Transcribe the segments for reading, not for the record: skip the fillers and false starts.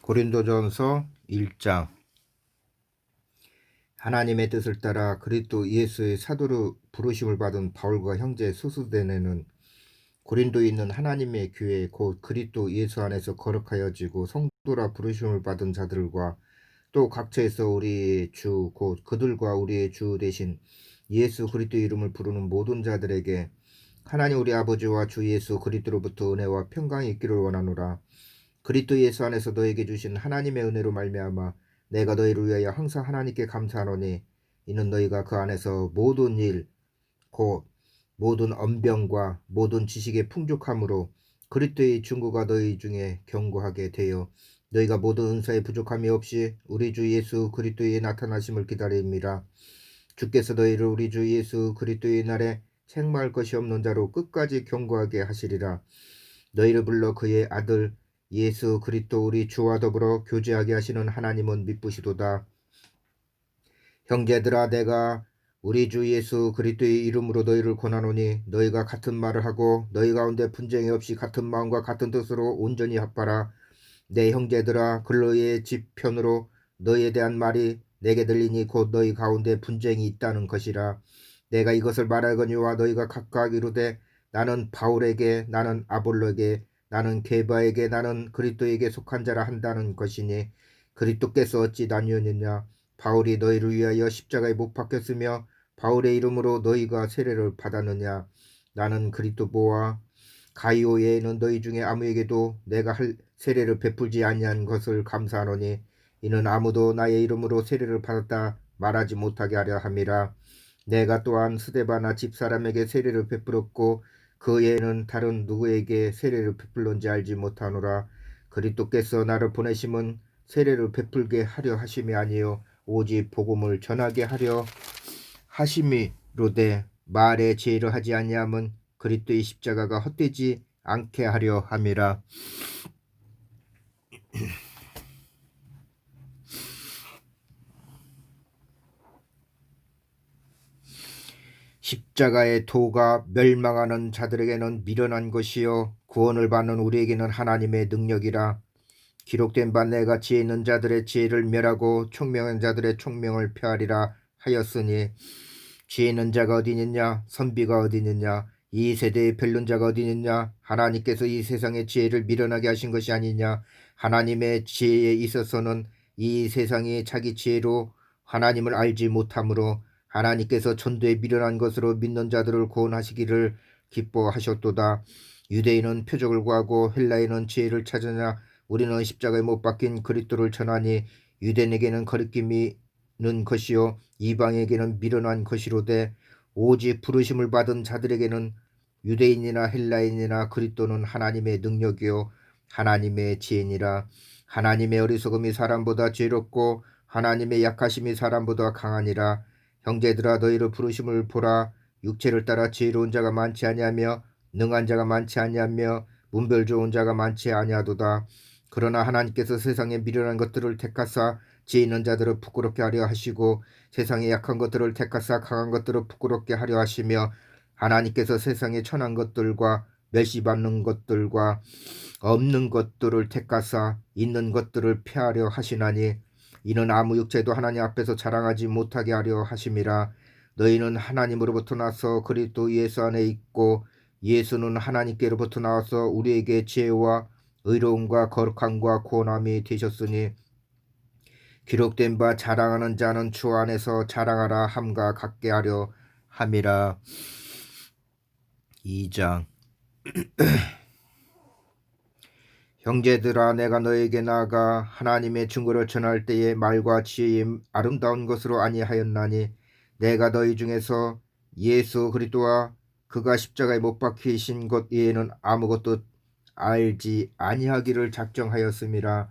고린도전서 1장. 하나님의 뜻을 따라 그리스도 예수의 사도로 부르심을 받은 바울과 형제 소스데네는 고린도에 있는 하나님의 교회 곧 그리스도 예수 안에서 거룩하여지고 성도라 부르심을 받은 자들과 또 각처에서 우리의 주 곧 그들과 우리의 주 대신 예수 그리스도 이름을 부르는 모든 자들에게 하나님 우리 아버지와 주 예수 그리스도로부터 은혜와 평강이 있기를 원하노라. 그리스도 예수 안에서 너에게 주신 하나님의 은혜로 말미암아 내가 너희를 위하여 항상 하나님께 감사하노니 이는 너희가 그 안에서 모든 일 곧 모든 언병과 모든 지식의 풍족함으로 그리스도의 증거가 너희 중에 견고하게 되어 너희가 모든 은사에 부족함이 없이 우리 주 예수 그리스도의 나타나심을 기다립니다. 주께서 너희를 우리 주 예수 그리스도의 날에 책망할 것이 없는 자로 끝까지 견고하게 하시리라. 너희를 불러 그의 아들 예수 그리스도 우리 주와 더불어 교제하게 하시는 하나님은 미쁘시도다. 형제들아, 내가 우리 주 예수 그리스도의 이름으로 너희를 권하노니 너희가 같은 말을 하고 너희 가운데 분쟁이 없이 같은 마음과 같은 뜻으로 온전히 합하라. 내 형제들아, 근로의 지편으로 너희에 대한 말이 내게 들리니 곧 너희 가운데 분쟁이 있다는 것이라. 내가 이것을 말하거니와 너희가 각각 이르되 나는 바울에게, 나는 아볼로에게, 나는 게바에게, 나는 그리스도에게 속한 자라 한다는 것이니 그리스도께서 어찌 나뉘었느냐. 바울이 너희를 위하여 십자가에 못 박혔으며 바울의 이름으로 너희가 세례를 받았느냐. 나는 그리스도보와 가이오 외에는 너희 중에 아무에게도 내가 할 세례를 베풀지 아니한 것을 감사하노니 이는 아무도 나의 이름으로 세례를 받았다 말하지 못하게 하려 함이라. 내가 또한 스데바나 집사람에게 세례를 베풀었고 그 외에는 다른 누구에게 세례를 베풀는지 알지 못하노라. 그리스도께서 나를 보내심은 세례를 베풀게 하려 하심이 아니요 오직 복음을 전하게 하려 하심이로되 말의 제의를 하지 아니함은 그리스도의 십자가가 헛되지 않게 하려 함이라. 십자가의 도가 멸망하는 자들에게는 미련한 것이요 구원을 받는 우리에게는 하나님의 능력이라. 기록된 바 내가 지혜 있는 자들의 지혜를 멸하고 총명한 자들의 총명을 폐하리라 하였으니 지혜 있는 자가 어디 있느냐, 선비가 어디 있느냐, 이 세대의 변론 자가 어디 있느냐. 하나님께서 이 세상의 지혜를 미련하게 하신 것이 아니냐. 하나님의 지혜에 있어서는 이 세상이 자기 지혜로 하나님을 알지 못하므로 하나님께서 천도에 미련한 것으로 믿는 자들을 구원하시기를 기뻐하셨도다. 유대인은 표적을 구하고 헬라인은 지혜를 찾으냐. 우리는 십자가에 못 박힌 그리스도를 전하니 유대인에게는 거리낌이는 것이요 이방에게는 미련한 것이로되 오직 부르심을 받은 자들에게는 유대인이나 헬라인이나 그리스도는 하나님의 능력이요 하나님의 지혜니라. 하나님의 어리석음이 사람보다 죄롭고 하나님의 약하심이 사람보다 강하니라. 형제들아, 너희를 부르심을 보라. 육체를 따라 지혜로운 자가 많지 아니하며 능한 자가 많지 아니하며 문별 좋은 자가 많지 아니하도다. 그러나 하나님께서 세상에 미련한 것들을 택하사 지혜 있는 자들을 부끄럽게 하려 하시고 세상에 약한 것들을 택하사 강한 것들을 부끄럽게 하려 하시며 하나님께서 세상에 천한 것들과 멸시받는 것들과 없는 것들을 택하사 있는 것들을 폐하려 하시나니 이는 아무 육체도 하나님 앞에서 자랑하지 못하게 하려 하심이라. 너희는 하나님으로부터 나서 그리스도 예수 안에 있고 예수는 하나님께로부터 나와서 우리에게 지혜와 의로움과 거룩함과 구원함이 되셨으니 기록된 바 자랑하는 자는 주 안에서 자랑하라 함과 같게 하려 함이라. 2장. 형제들아, 내가 너에게 나아가 하나님의 증거를 전할 때에 말과 지혜의 아름다운 것으로 아니하였나니 내가 너희 중에서 예수 그리스도와 그가 십자가에 못 박히신 것 외에는 아무것도 알지 아니하기를 작정하였음이라.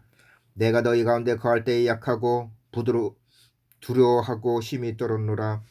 내가 너희 가운데 거할 때에 약하고 두려워하고 심히 떨었노라.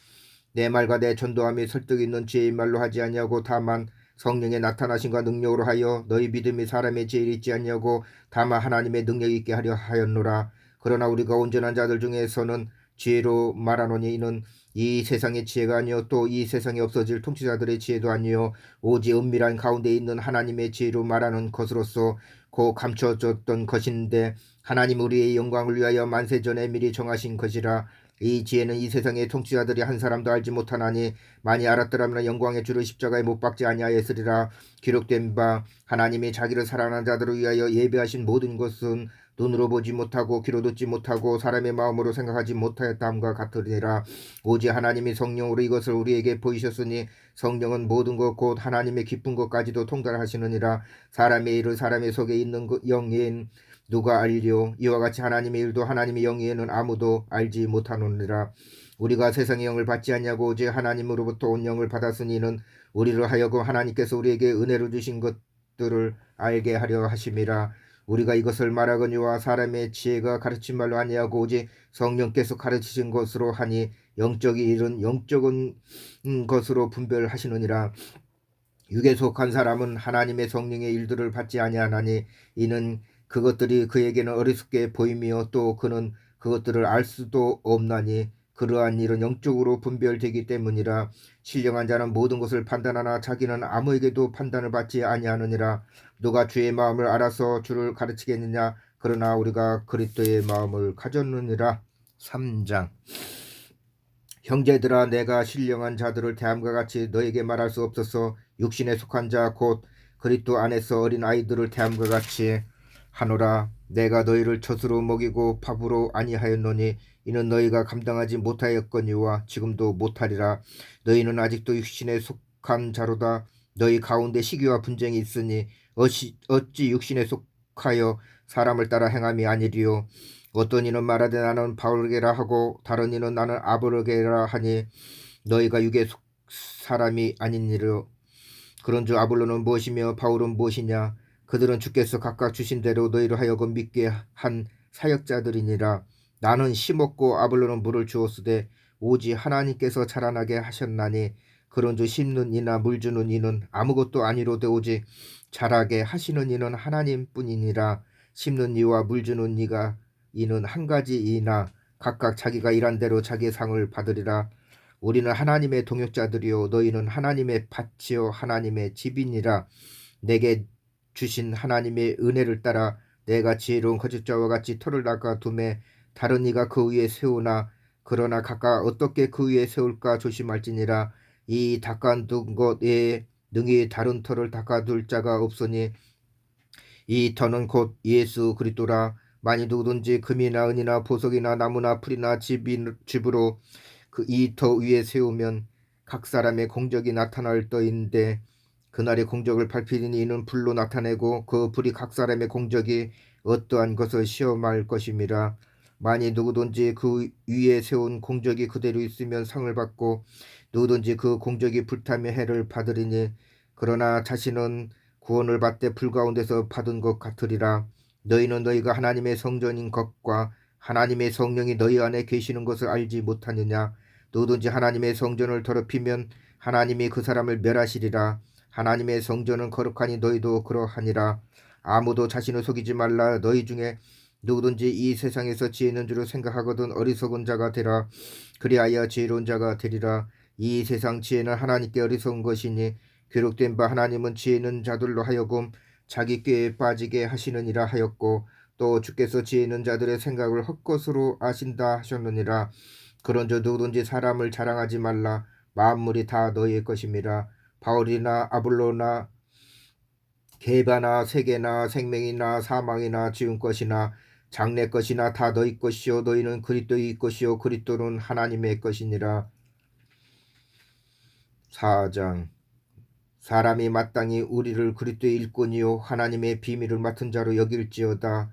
내 말과 내 전도함이 설득 있는 지혜의 말로 하지 아니하고 다만 성령의 나타나심과 능력으로 하여 너희 믿음이 사람의 지혜에 있지 아니하고 다만 하나님의 능력이 있게 하려 하였노라. 그러나 우리가 온전한 자들 중에서는 지혜로 말하노니 이는 이 세상의 지혜가 아니요 또 이 세상에 없어질 통치자들의 지혜도 아니요 오직 은밀한 가운데 있는 하나님의 지혜로 말하는 것으로서 곧 감춰졌던 것인데 하나님 우리의 영광을 위하여 만세전에 미리 정하신 것이라. 이 지혜는 이 세상의 통치자들이 한 사람도 알지 못하나니 많이 알았더라면 영광의 주를 십자가에 못 박지 아니하였으리라. 기록된 바 하나님이 자기를 사랑하는 자들을 위하여 예배하신 모든 것은 눈으로 보지 못하고 귀로 듣지 못하고 사람의 마음으로 생각하지 못하였다함과 같으리라. 오직 하나님이 성령으로 이것을 우리에게 보이셨으니 성령은 모든 것 곧 하나님의 깊은 것까지도 통달하시느니라. 사람의 일을 사람의 속에 있는 영인 누가 알리요? 이와 같이 하나님의 일도 하나님의 영이에는 아무도 알지 못하느니라. 우리가 세상의 영을 받지 아니하고 오직 하나님으로부터 온 영을 받았으니 이는 우리를 하여금 하나님께서 우리에게 은혜로 주신 것들을 알게 하려 하심이라. 우리가 이것을 말하거니와 사람의 지혜가 가르친 말로 아니하고 오직 성령께서 가르치신 것으로 하니 영적인 일은 영적인 것으로 분별하시느니라. 육에 속한 사람은 하나님의 성령의 일들을 받지 아니하나니 이는 그것들이 그에게는 어리석게 보이며 또 그는 그것들을 알 수도 없나니 그러한 일은 영적으로 분별되기 때문이라. 신령한 자는 모든 것을 판단하나 자기는 아무에게도 판단을 받지 아니하느니라. 누가 주의 마음을 알아서 주를 가르치겠느냐? 그러나 우리가 그리스도의 마음을 가졌느니라. 3장. 형제들아, 내가 신령한 자들을 대함과 같이 너에게 말할 수 없어서 육신에 속한 자 곧 그리스도 안에서 어린 아이들을 대함과 같이 하노라. 내가 너희를 젖으로 먹이고 밥으로 아니하였노니 이는 너희가 감당하지 못하였거니와 지금도 못하리라. 너희는 아직도 육신에 속한 자로다. 너희 가운데 시기와 분쟁이 있으니 어찌 육신에 속하여 사람을 따라 행함이 아니리요. 어떤 이는 말하되 나는 바울에게라 하고 다른 이는 나는 아볼로게라 하니 너희가 육의 속 사람이 아니니라. 그런즉 아볼로는 무엇이며 바울은 무엇이냐? 그들은 주께서 각각 주신 대로 너희를 하여금 믿게 한 사역자들이니라. 나는 심었고 아볼로는 물을 주었으되 오직 하나님께서 자라나게 하셨나니 그런즉 심는 이나 물 주는 이는 아무것도 아니로되 오직 자라게 하시는 이는 하나님뿐이니라. 심는 이와 물 주는 이는 한 가지이나 각각 자기가 일한 대로 자기의 상을 받으리라. 우리는 하나님의 동역자들이요 너희는 하나님의 밭이요 하나님의 집이니라. 내게 주신 하나님의 은혜를 따라 내가 지혜로운 거짓자와 같이 터를 닦아 두매 다른 이가 그 위에 세우나 그러나 각각 어떻게 그 위에 세울까 조심할지니라. 이 닦아둔 것 외에 능히 다른 터를 닦아둘 자가 없으니 이 터는 곧 예수 그리스도라. 만일 누구든지 금이나 은이나 보석이나 나무나 풀이나 집으로 그 이 터 위에 세우면 각 사람의 공적이 나타날 터인데 그날의 공적을 발필이니 이는 불로 나타내고 그 불이 각 사람의 공적이 어떠한 것을 시험할 것임이라. 만일 누구든지 그 위에 세운 공적이 그대로 있으면 상을 받고 누구든지 그 공적이 불타며 해를 받으리니 그러나 자신은 구원을 받되 불 가운데서 받은 것 같으리라. 너희는 너희가 하나님의 성전인 것과 하나님의 성령이 너희 안에 계시는 것을 알지 못하느냐? 누구든지 하나님의 성전을 더럽히면 하나님이 그 사람을 멸하시리라. 하나님의 성전은 거룩하니 너희도 그러하니라. 아무도 자신을 속이지 말라. 너희 중에 누구든지 이 세상에서 지혜 있는 줄을 생각하거든 어리석은 자가 되라. 그리하여 지혜로운 자가 되리라. 이 세상 지혜는 하나님께 어리석은 것이니 기록된 바 하나님은 지혜 있는 자들로 하여금 자기 꾀에 빠지게 하시느니라 하였고 또 주께서 지혜 있는 자들의 생각을 헛것으로 아신다 하셨느니라. 그런즉 누구든지 사람을 자랑하지 말라. 만물이 다 너희의 것임이라. 바울이나 아볼로나 게바나 세계나 생명이나 사망이나 지은 것이나 장래 것이나 다 너희 것이요 너희는 그리스도의 것이요 그리스도는 하나님의 것이니라. 4장. 사람이 마땅히 우리를 그리스도의 일꾼이요 하나님의 비밀을 맡은 자로 여길지어다.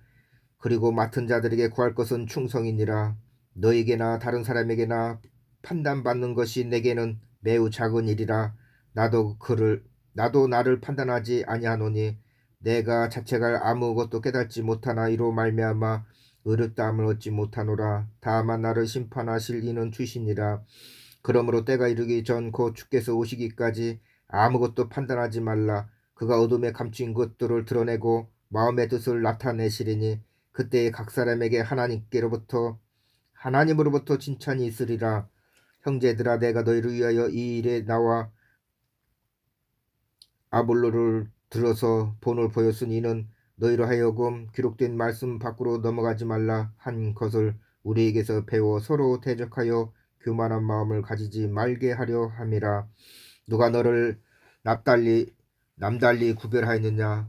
그리고 맡은 자들에게 구할 것은 충성이니라. 너에게나 다른 사람에게나 판단받는 것이 내게는 매우 작은 일이라. 나도 나를 판단하지 아니하노니 내가 자체가 아무것도 깨닫지 못하나 이로 말미암아 의롭다함을 얻지 못하노라. 다만 나를 심판하실 이는 주시니라. 그러므로 때가 이르기 전 곧 주께서 오시기까지 아무것도 판단하지 말라. 그가 어둠에 감춘 것들을 드러내고 마음의 뜻을 나타내시리니 그때에 각 사람에게 하나님으로부터 칭찬이 있으리라. 형제들아, 내가 너희를 위하여 이 일에 나와 아볼로를 들어서 본을 보였으니 이는 너희로 하여금 기록된 말씀 밖으로 넘어가지 말라 한 것을 우리에게서 배워 서로 대적하여 교만한 마음을 가지지 말게 하려 함이라. 누가 너를 남달리 구별하였느냐?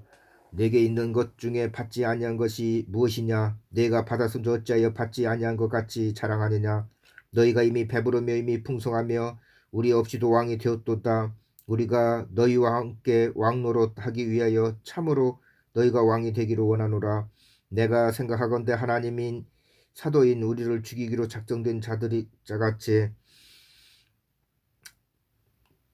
내게 있는 것 중에 받지 아니한 것이 무엇이냐? 내가 받아서 어찌하여 받지 아니한 것 같이 자랑하느냐? 너희가 이미 배부르며 이미 풍성하며 우리 없이도 왕이 되었도다. 우리가 너희와 함께 왕노릇하기 위하여 참으로 너희가 왕이 되기를 원하노라. 내가 생각하건대 하나님인 사도인 우리를 죽이기로 작정된 자같이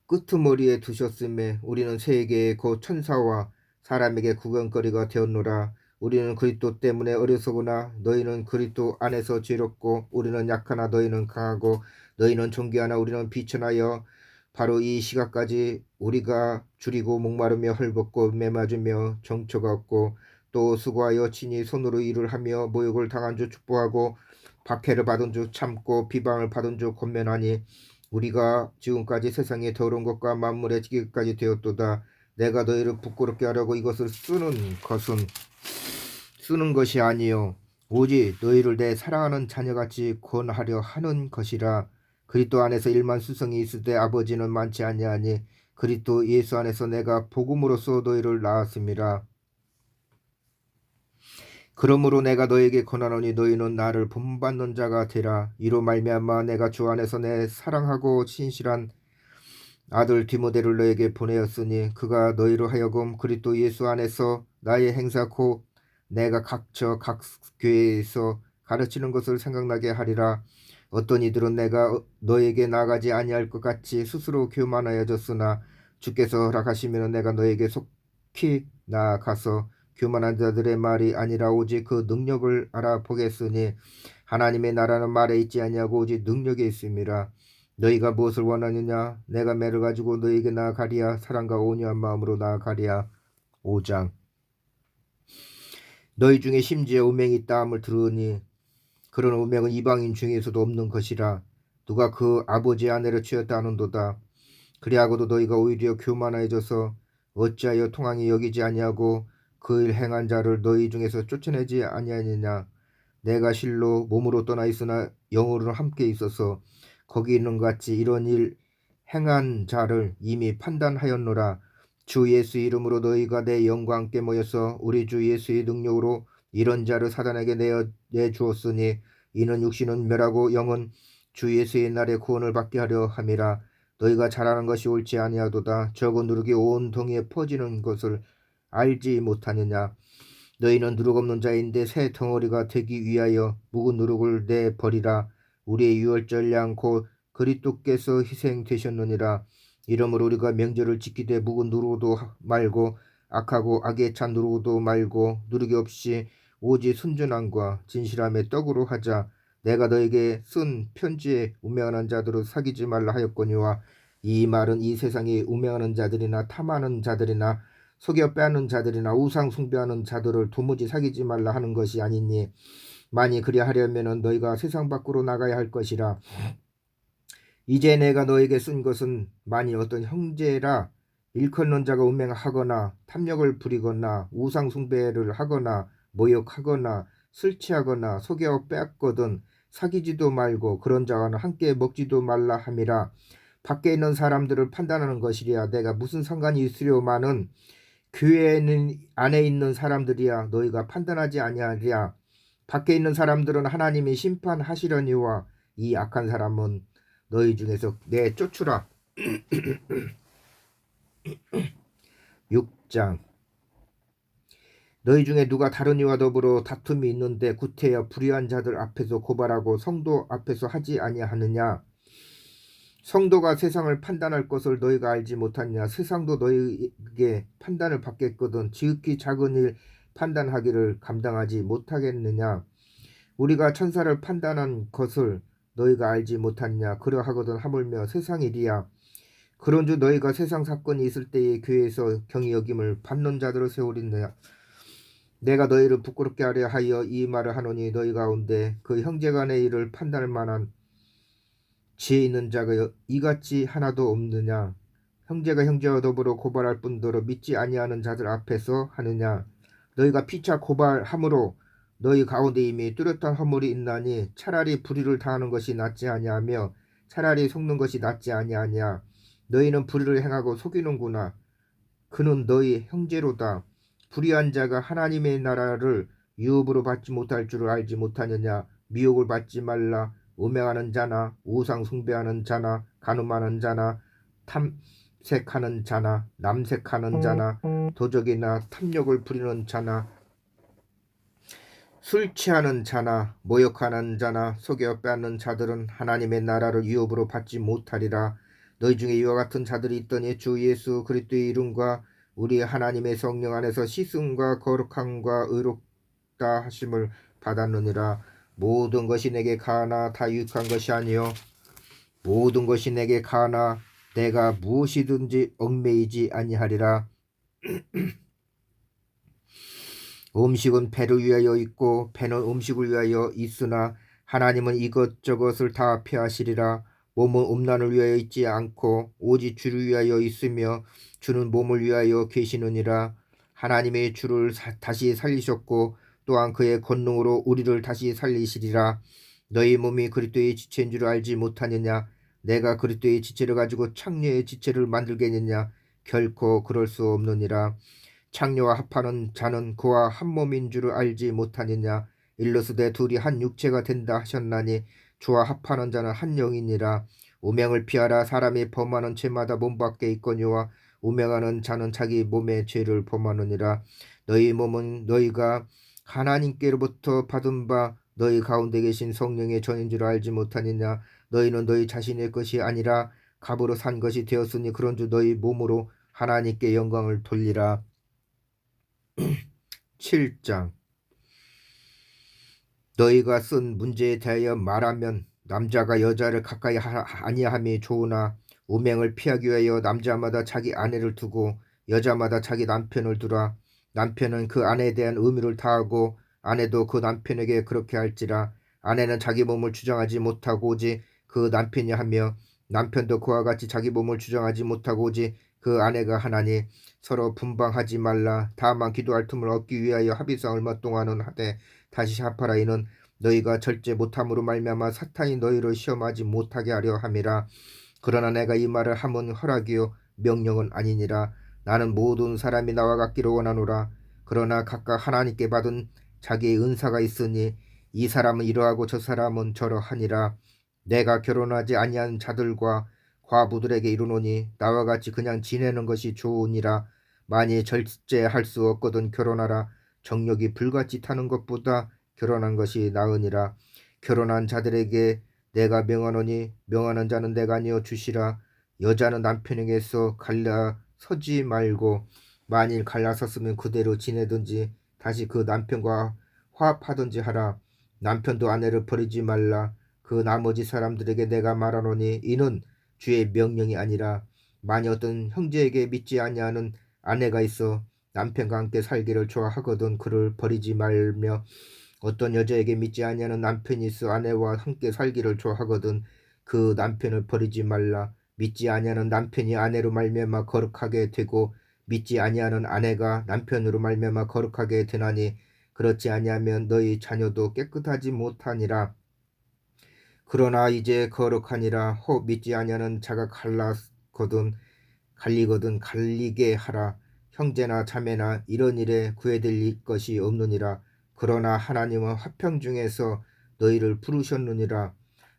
끄트머리에 두셨음에 우리는 세계의 곧 천사와 사람에게 구경거리가 되었노라. 우리는 그리스도 때문에 어리석으나 너희는 그리스도 안에서 지혜롭고 우리는 약하나 너희는 강하고 너희는 존귀하나 우리는 비천하여 바로 이 시각까지 우리가 줄이고 목마르며 헐벗고 매맞으며 정처가 없고 또 수고하여 친히 손으로 일을 하며 모욕을 당한 주 축복하고 박해를 받은 주 참고 비방을 받은 주 권면하니 우리가 지금까지 세상에 더러운 것과 만물의 지기까지 되었도다. 내가 너희를 부끄럽게 하려고 이것을 쓰는 것이 아니요 오직 너희를 내 사랑하는 자녀같이 권하려 하는 것이라. 그리스도 안에서 일만 수성이 있을 때 아버지는 많지 아니하니 그리스도 예수 안에서 내가 복음으로써 너희를 낳았음이라. 그러므로 내가 너에게 권하노니 너희는 나를 본받는 자가 되라. 이로 말미암아 내가 주 안에서 내 사랑하고 신실한 아들 디모데를 너에게 보내었으니 그가 너희로 하여금 그리스도 예수 안에서 나의 행사 곧 내가 각 교회에서 가르치는 것을 생각나게 하리라. 어떤 이들은 내가 너에게 나가지 아니할 것 같이 스스로 교만하여졌으나 주께서 허락하시면 내가 너에게 속히 나아가서 교만한 자들의 말이 아니라 오직 그 능력을 알아보겠으니 하나님의 나라는 말에 있지 아니하고 오직 능력에 있음이라. 너희가 무엇을 원하느냐? 내가 매를 가지고 너희에게 나아가리야. 사랑과 온유한 마음으로 나아가리야. 5장. 너희 중에 심지어 음행이 있다함을 들으니 그런 음행은 이방인 중에서도 없는 것이라. 누가 그 아버지의 아내를 취했다 하는도다. 그리하고도 너희가 오히려 교만해져서 어찌하여 통항이 여기지 아니하고 그 일 행한 자를 너희 중에서 쫓아내지 아니하느냐. 내가 실로 몸으로 떠나 있으나 영으로는 함께 있어서 거기 있는 것 같이 이런 일 행한 자를 이미 판단하였노라. 주 예수 이름으로 너희가 내 영과 함께 모여서 우리 주 예수의 능력으로 이런 자를 사단에게 내주었으니 이는 육신은 멸하고 영은 주 예수의 날에 구원을 받게 하려 함이라. 너희가 잘하는 것이 옳지 아니하도다. 적은 누룩이 온 동이에 퍼지는 것을 알지 못하느냐. 너희는 누룩 없는 자인데 새 덩어리가 되기 위하여 묵은 누룩을 내버리라. 우리의 유월절 양 곧 그리스도께서 희생되셨느니라. 이러므로 우리가 명절을 지키되 묵은 누룩도 말고 악하고 악에 찬 누룩도 말고 누룩이 없이 오직 순전함과 진실함의 떡으로 하자. 내가 너에게 쓴 편지에 우매하는 자들을 사귀지 말라 하였거니와 이 말은 이 세상에 우매하는 자들이나 탐하는 자들이나 속여 빼앗는 자들이나 우상 숭배하는 자들을 도무지 사귀지 말라 하는 것이 아니니 만일 그리하려면 너희가 세상 밖으로 나가야 할 것이라. 이제 내가 너에게 쓴 것은 만일 어떤 형제라 일컫는 자가 음행하거나 탐욕을 부리거나 우상 숭배를 하거나 모욕하거나 술 취하거나 속여 빼앗거든 사귀지도 말고 그런 자와는 함께 먹지도 말라 함이라. 밖에 있는 사람들을 판단하는 것이랴. 내가 무슨 상관이 있으려마는 교회는 안에 있는 사람들이야. 너희가 판단하지 아니하랴. 밖에 있는 사람들은 하나님이 심판하시려니와 이 악한 사람은 너희 중에서 내쫓으라. 6장. 너희 중에 누가 다른 이와 더불어 다툼이 있는데 구태여 불의한 자들 앞에서 고발하고 성도 앞에서 하지 아니하느냐. 성도가 세상을 판단할 것을 너희가 알지 못하느냐. 세상도 너희에게 판단을 받겠거든 지극히 작은 일 판단하기를 감당하지 못하겠느냐. 우리가 천사를 판단한 것을 너희가 알지 못하느냐. 그러하거든 하물며 세상 일이야. 그런즉 너희가 세상 사건이 있을 때에 교회에서 경히 여김을 받는 자들을 세우리느냐. 내가 너희를 부끄럽게 하려 하여 이 말을 하노니 너희 가운데 그 형제간의 일을 판단할 만한 지혜 있는 자가 이같이 하나도 없느냐. 형제가 형제와 더불어 고발할 뿐더러 믿지 아니하는 자들 앞에서 하느냐. 너희가 피차 고발함으로 너희 가운데 이미 뚜렷한 허물이 있나니 차라리 불의를 당하는 것이 낫지 아니하며 차라리 속는 것이 낫지 아니하냐. 너희는 불의를 행하고 속이는구나. 그는 너희 형제로다. 불의한 자가 하나님의 나라를 유업으로 받지 못할 줄을 알지 못하느냐. 미혹을 받지 말라. 음행하는 자나 우상 숭배하는 자나 간음하는 자나 탐색하는 자나 남색하는 자나 도적이나 탐욕을 부리는 자나 술 취하는 자나 모욕하는 자나 속여 빼앗는 자들은 하나님의 나라를 유업으로 받지 못하리라. 너희 중에 이와 같은 자들이 있더니 주 예수 그리스도의 이름과 우리 하나님의 성령 안에서 씻음과 거룩함과 의롭다 하심을 받았느니라. 모든 것이 내게 가하나 다 유익한 것이 아니요 모든 것이 내게 가하나 내가 무엇이든지 얽매이지 아니하리라. 음식은 배를 위하여 있고 배는 음식을 위하여 있으나 하나님은 이것저것을 다 폐하시리라. 몸은 음란을 위하여 있지 않고 오직 주를 위하여 있으며 주는 몸을 위하여 계시느니라. 하나님의 주를 다시 살리셨고 또한 그의 권능으로 우리를 다시 살리시리라. 너희 몸이 그리스도의 지체인 줄 알지 못하느냐. 내가 그리스도의 지체를 가지고 창녀의 지체를 만들겠느냐. 결코 그럴 수 없느니라. 창녀와 합하는 자는 그와 한 몸인 줄을 알지 못하느냐. 일러스되 둘이 한 육체가 된다 하셨나니 주와 합하는 자는 한 영이니라. 우명을 피하라. 사람이 범하는 죄마다 몸 밖에 있거니와 우명하는 자는 자기 몸의 죄를 범하느니라. 너희 몸은 너희가 하나님께로부터 받은 바 너희 가운데 계신 성령의 전인 줄 알지 못하느냐. 너희는 너희 자신의 것이 아니라 값으로 산 것이 되었으니 그런즉 너희 몸으로 하나님께 영광을 돌리라. 7장. 너희가 쓴 문제에 대하여 말하면 남자가 여자를 가까이 아니함이 좋으나 우명을 피하기 위하여 남자마다 자기 아내를 두고 여자마다 자기 남편을 두라. 남편은 그 아내에 대한 의무를 다하고 아내도 그 남편에게 그렇게 할지라. 아내는 자기 몸을 주장하지 못하고 오직 그 남편이 하며 남편도 그와 같이 자기 몸을 주장하지 못하고 오직 그 아내가 하나니 서로 분방하지 말라. 다만 기도할 틈을 얻기 위하여 합의상 얼마 동안은 하되 다시 합하라. 이는 너희가 절제 못함으로 말미암아 사탄이 너희를 시험하지 못하게 하려 함이라. 그러나 내가 이 말을 함은 허락이요 명령은 아니니라. 나는 모든 사람이 나와 같기를 원하노라. 그러나 각각 하나님께 받은 자기의 은사가 있으니 이 사람은 이러하고 저 사람은 저러하니라. 내가 결혼하지 아니한 자들과 과부들에게 이르노니 나와 같이 그냥 지내는 것이 좋으니라. 만일 절제할 수 없거든 결혼하라. 정욕이 불같이 타는 것보다 결혼한 것이 나으니라. 결혼한 자들에게 내가 명하노니 명하는 자는 내가 아니요 주시라. 여자는 남편에게서 갈라서지 말고 만일 갈라섰으면 그대로 지내든지 다시 그 남편과 화합하든지 하라. 남편도 아내를 버리지 말라. 그 나머지 사람들에게 내가 말하노니 이는 주의 명령이 아니라 만일 어떤 형제에게 믿지 아니하는 아내가 있어 남편과 함께 살기를 좋아하거든 그를 버리지 말며 어떤 여자에게 믿지 아니하는 남편이 있어 아내와 함께 살기를 좋아하거든 그 남편을 버리지 말라. 믿지 아니하는 남편이 아내로 말미암아 거룩하게 되고 믿지 아니하는 아내가 남편으로 말미암아 거룩하게 되나니 그렇지 아니하면 너희 자녀도 깨끗하지 못하니라. 그러나 이제 거룩하니라. 혹 믿지 아니하는 자가 갈리거든 갈리게 하라. 형제나 자매나 이런 일에 구애될 것이 없느니라. 그러나 하나님은 화평 중에서 너희를 부르셨느니라.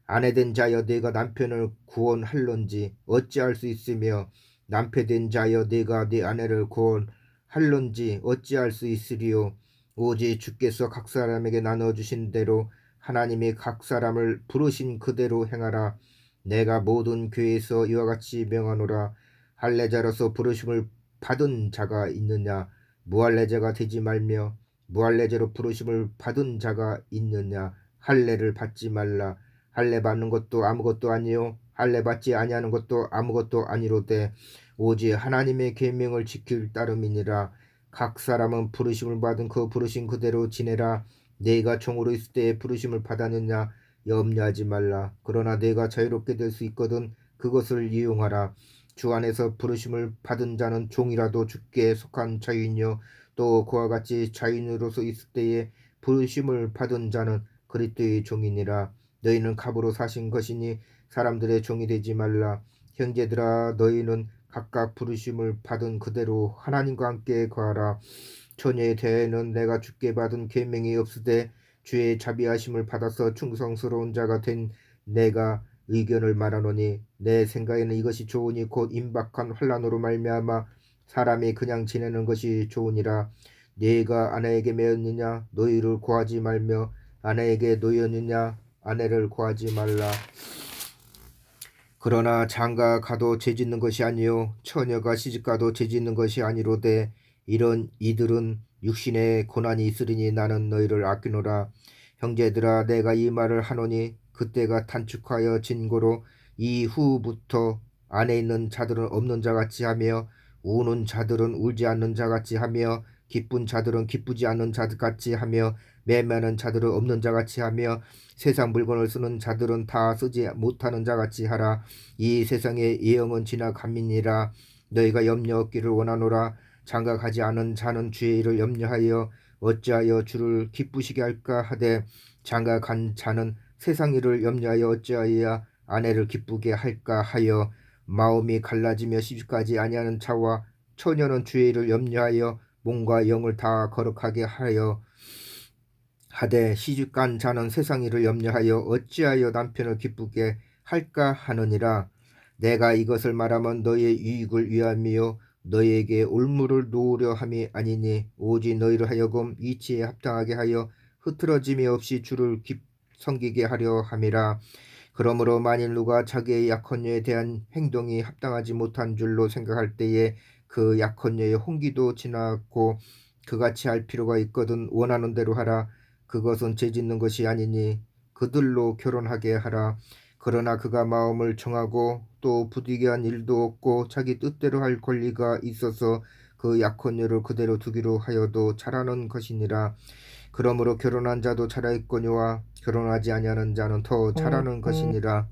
아내된 자여 네가 남편을 구원할런지 어찌할 수 있으며 남편된 자여 네가 네 아내를 구원할런지 어찌할 수 있으리요. 오직 주께서 각 사람에게 나눠주신 대로 하나님이 각 사람을 부르신 그대로 행하라. 내가 모든 교회에서 이와 같이 명하노라. 할례자로서 부르심을 받은 자가 있느냐. 무할례자가 되지 말며 무할례자로 부르심을 받은 자가 있느냐. 할례를 받지 말라. 할례 받는 것도 아무것도 아니요 할례 받지 아니하는 것도 아무것도 아니로되 오직 하나님의 계명을 지킬 따름이니라. 각 사람은 부르심을 받은 그 부르심 그대로 지내라. 네가 종으로 있을 때에 부르심을 받았느냐 염려하지 말라. 그러나 네가 자유롭게 될 수 있거든 그것을 이용하라. 주 안에서 부르심을 받은 자는 종이라도 주께 속한 자유이뇨 또 그와 같이 자인으로서 있을 때에 부르심을 받은 자는 그리스도의 종이니라. 너희는 갑으로 사신 것이니 사람들의 종이 되지 말라. 형제들아, 너희는 각각 부르심을 받은 그대로 하나님과 함께 거하라. 처녀에 대해는 내가 주께 받은 계명이 없으되 주의 자비하심을 받아서 충성스러운 자가 된 내가 의견을 말하노니, 내 생각에는 이것이 좋으니 곧 임박한 환난으로 말미암아 사람이 그냥 지내는 것이 좋으니라. 네가 아내에게 매였느냐? 노예를 구하지 말며 아내에게 노였느냐? 아내를 구하지 말라. 그러나 장가 가도 죄짓는 것이 아니요 처녀가 시집가도 죄짓는 것이 아니로되 이런 이들은 육신의 고난이 있으리니 나는 너희를 아끼노라. 형제들아, 내가 이 말을 하노니 그때가 단축하여 진고로 이후부터 안에 있는 자들은 없는 자같이 하며 우는 자들은 울지 않는 자같이 하며 기쁜 자들은 기쁘지 않는 자같이 하며 매매하는 자들은 없는 자같이 하며 세상 물건을 쓰는 자들은 다 쓰지 못하는 자같이 하라. 이 세상의 예언은 지나감이니라. 너희가 염려 없기를 원하노라. 장가가지 않은 자는 주의 일을 염려하여 어찌하여 주를 기쁘시게 할까 하되, 장가간 자는 세상 일을 염려하여 어찌하여 아내를 기쁘게 할까 하여, 마음이 갈라지며 시집가지 아니하는 자와 처녀는 주의 일을 염려하여 몸과 영을 다 거룩하게 하되 시집간 자는 세상 일을 염려하여 어찌하여 남편을 기쁘게 할까 하느니라. 내가 이것을 말하면 너희의 유익을 위함이요 너희에게 올무를 놓으려 함이 아니니, 오직 너희를 하여금 이치에 합당하게 하여 흐트러짐이 없이 주를 섬기게 하려 함이라. 그러므로 만일 누가 자기의 약혼녀에 대한 행동이 합당하지 못한 줄로 생각할 때에 그 약혼녀의 홍기도 지나고 그같이 할 필요가 있거든 원하는 대로 하라. 그것은 죄짓는 것이 아니니 그들로 결혼하게 하라. 그러나 그가 마음을 정하고 또 부득이한 일도 없고 자기 뜻대로 할 권리가 있어서 그 약혼녀를 그대로 두기로 하여도 잘하는 것이니라. 그러므로 결혼한 자도 잘하였거니와 결혼하지 아니하는 자는 더 잘하는 것이니라.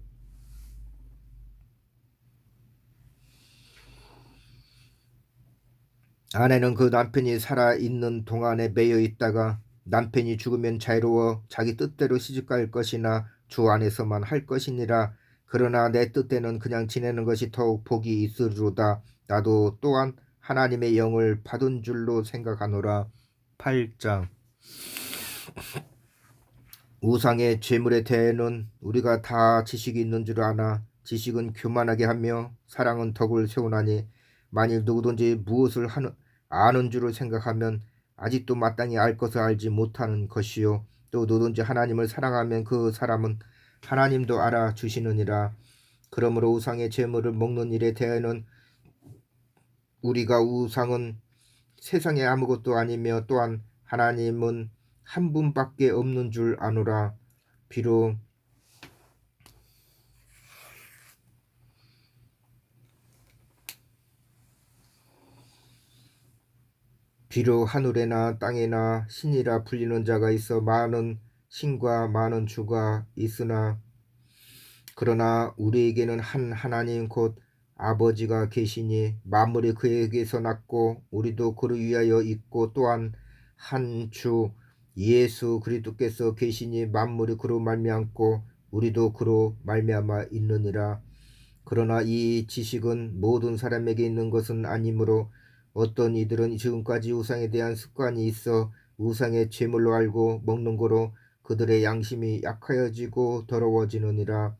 아내는 그 남편이 살아있는 동안에 매여 있다가 남편이 죽으면 자유로워 자기 뜻대로 시집갈 것이나 주 안에서만 할 것이니라. 그러나 내 뜻대는 그냥 지내는 것이 더욱 복이 있으리로다. 나도 또한 하나님의 영을 받은 줄로 생각하노라. 8장. 우상의 죄물에 대해는 우리가 다 지식이 있는 줄 아나 지식은 교만하게 하며 사랑은 덕을 세우나니, 만일 누구든지 무엇을 아는 줄을 생각하면 아직도 마땅히 알 것을 알지 못하는 것이요 또 누구든지 하나님을 사랑하면 그 사람은 하나님도 알아주시느니라. 그러므로 우상의 제물을 먹는 일에 대해는 우상은 세상에 아무것도 아니며 또한 하나님은 한 분밖에 없는 줄 아노라. 비록 하늘에나 땅에나 신이라 불리는 자가 있어 많은 신과 많은 주가 있으나, 그러나 우리에게는 한 하나님 곧 아버지가 계시니 만물이 그에게서 났고 우리도 그를 위하여 있고, 또한 한 주 예수 그리스도께서 계시니 만물이 그로 말미암고 우리도 그로 말미암아 있느니라. 그러나 이 지식은 모든 사람에게 있는 것은 아니므로 어떤 이들은 지금까지 우상에 대한 습관이 있어 우상의 제물로 알고 먹는 거로 그들의 양심이 약하여지고 더러워지느니라.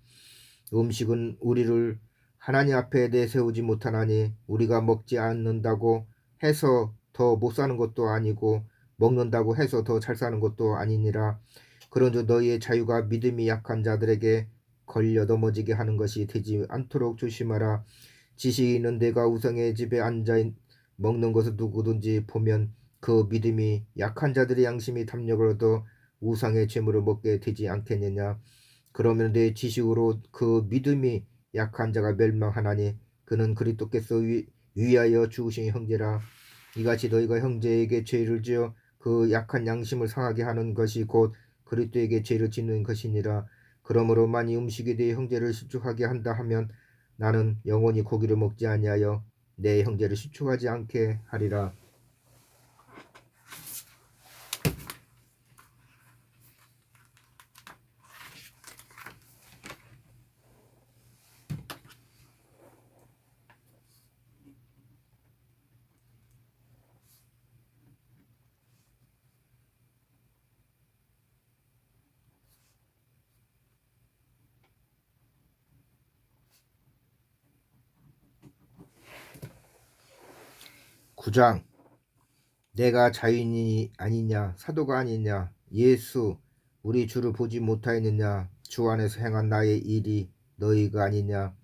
음식은 우리를 하나님 앞에 내세우지 못하나니 우리가 먹지 않는다고 해서 더 못 사는 것도 아니고 먹는다고 해서 더 잘 사는 것도 아니니라. 그런즉 너희의 자유가 믿음이 약한 자들에게 걸려 넘어지게 하는 것이 되지 않도록 조심하라. 지식이 있는 데가 우상의 집에 앉아 먹는 것을 누구든지 보면 그 믿음이 약한 자들의 양심이 담력을 얻어 우상의 재물을 먹게 되지 않겠느냐. 그러면 내 지식으로 그 믿음이 약한 자가 멸망하나니 그는 그리스도께서 위하여 죽으신 형제라. 이같이 너희가 형제에게 죄를 지어 그 약한 양심을 상하게 하는 것이 곧 그리스도에게 죄를 짓는 것이니라. 그러므로 만일 음식에 대해 형제를 실족하게 한다 하면 나는 영원히 고기를 먹지 아니하여 내 형제를 실족하지 않게 하리라. 9장. 내가 자유인이 아니냐 사도가 아니냐 예수 우리 주를 보지 못하였느냐 주 안에서 행한 나의 일이 너희가 아니냐.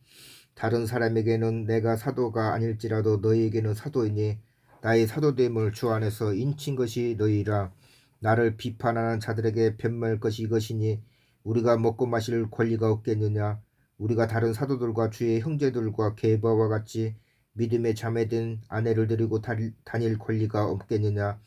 다른 사람에게는 내가 사도가 아닐지라도 너희에게는 사도이니 나의 사도됨을 주 안에서 인친 것이 너희라. 나를 비판하는 자들에게 변명할 것이 이것이니 우리가 먹고 마실 권리가 없겠느냐. 우리가 다른 사도들과 주의 형제들과 게바와 같이 믿음의 자매된 아내를 데리고 다닐 권리가 없겠느냐.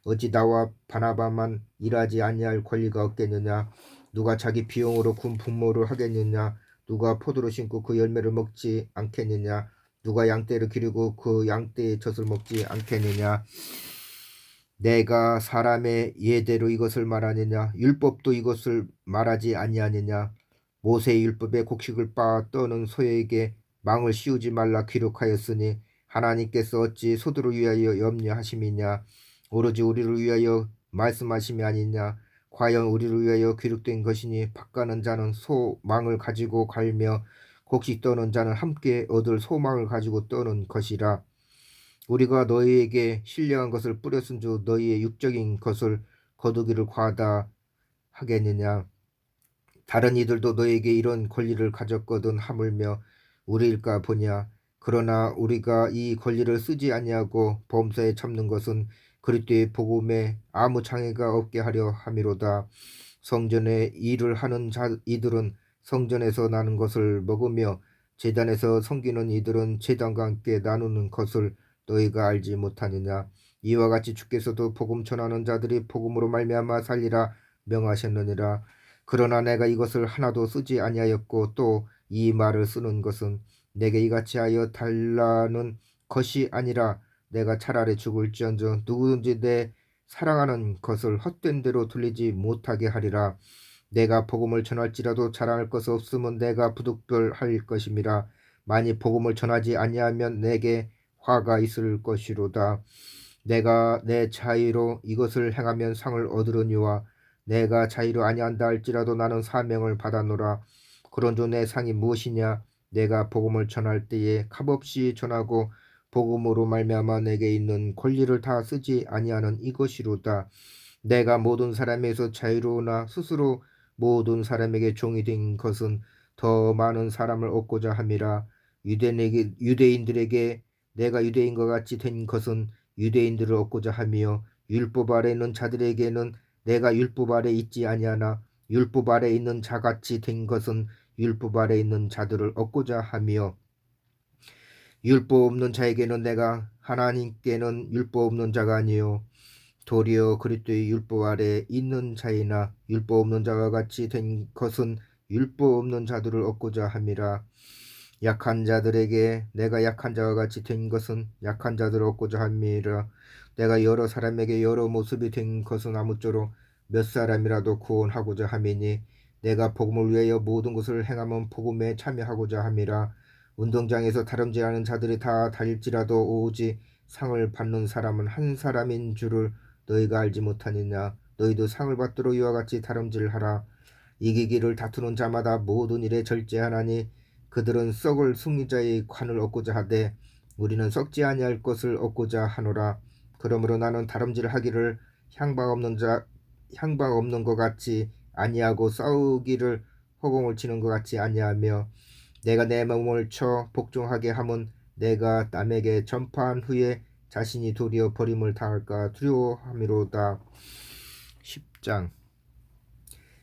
어찌 나와 바나바만 일하지 아니할 권리가 없겠느냐. 누가 자기 비용으로 군 분모를 하겠느냐. 누가 포도를 심고 그 열매를 먹지 않겠느냐. 누가 양떼를 기르고 그 양떼의 젖을 먹지 않겠느냐. 내가 사람의 예대로 이것을 말하느냐. 율법도 이것을 말하지 아니하느냐. 모세의 율법에 곡식을 빻아 떠는 소에게 망을 씌우지 말라 기록하였으니 하나님께서 어찌 소들을 위하여 염려하심이냐. 오로지 우리를 위하여 말씀하심이 아니냐. 과연 우리를 위하여 기록된 것이니 밭가는 자는 소망을 가지고 갈며 곡식 떠는 자는 함께 얻을 소망을 가지고 떠는 것이라. 우리가 너희에게 신령한 것을 뿌렸은 주 너희의 육적인 것을 거두기를 과하다 하겠느냐. 다른 이들도 너희에게 이런 권리를 가졌거든 하물며 우리일까 보냐. 그러나 우리가 이 권리를 쓰지 아니하고 범사에 참는 것은 그리스도의 복음에 아무 장애가 없게 하려 함이로다. 성전에 일을 하는 이들은 성전에서 나는 것을 먹으며 제단에서 섬기는 이들은 제단과 함께 나누는 것을 너희가 알지 못하느냐. 이와 같이 주께서도 복음 전하는 자들이 복음으로 말미암아 살리라 명하셨느니라. 그러나 내가 이것을 하나도 쓰지 아니하였고 또 이 말을 쓰는 것은 내게 이같이 하여 달라는 것이 아니라 내가 차라리 죽을지언정 누구든지 내 사랑하는 것을 헛된 대로 돌리지 못하게 하리라. 내가 복음을 전할지라도 자랑할 것 없으면 내가 부득불할 것임이라. 만일 복음을 전하지 아니하면 내게 화가 있을 것이로다. 내가 내 자의로 이것을 행하면 상을 얻으려니와 내가 자의로 아니한다 할지라도 나는 사명을 받아노라. 그런즉 내 상이 무엇이냐. 내가 복음을 전할 때에 값없이 전하고 복음으로 말미암아 내게 있는 권리를 다 쓰지 아니하는 이것이로다. 내가 모든 사람에게서 자유로우나 스스로 모든 사람에게 종이 된 것은 더 많은 사람을 얻고자 함이라. 유대인들에게 내가 유대인과 같이 된 것은 유대인들을 얻고자 하며 율법 아래 있는 자들에게는 내가 율법 아래 있지 아니하나 율법 아래 있는 자같이 된 것은 율법 아래 있는 자들을 얻고자 하며 율법 없는 자에게는 내가 하나님께는 율법 없는 자가 아니요 도리어 그리스도의 율법 아래 있는 자이나 율법 없는 자와 같이 된 것은 율법 없는 자들을 얻고자 함이라. 약한 자들에게 내가 약한 자와 같이 된 것은 약한 자들을 얻고자 함이라. 내가 여러 사람에게 여러 모습이 된 것은 아무쪼록 몇 사람이라도 구원하고자 함이니 내가 복음을 위하여 모든 것을 행하면 복음에 참여하고자 함이라. 운동장에서 다름질하는 자들이 다 다닐지라도 오직 상을 받는 사람은 한 사람인 줄을 너희가 알지 못하느냐. 너희도 상을 받도록 이와 같이 다름질하라. 이기기를 다투는 자마다 모든 일에 절제하나니 그들은 썩을 승리자의 관을 얻고자 하되 우리는 썩지 아니할 것을 얻고자 하노라. 그러므로 나는 다름질하기를 향방 없는 것 같이 아니하고 싸우기를 허공을 치는 것 같이 아니하며 내가 내 몸을 쳐 복종하게 함은 내가 남에게 전파한 후에 자신이 도리어 버림을 당할까 두려워함이로다. 10장.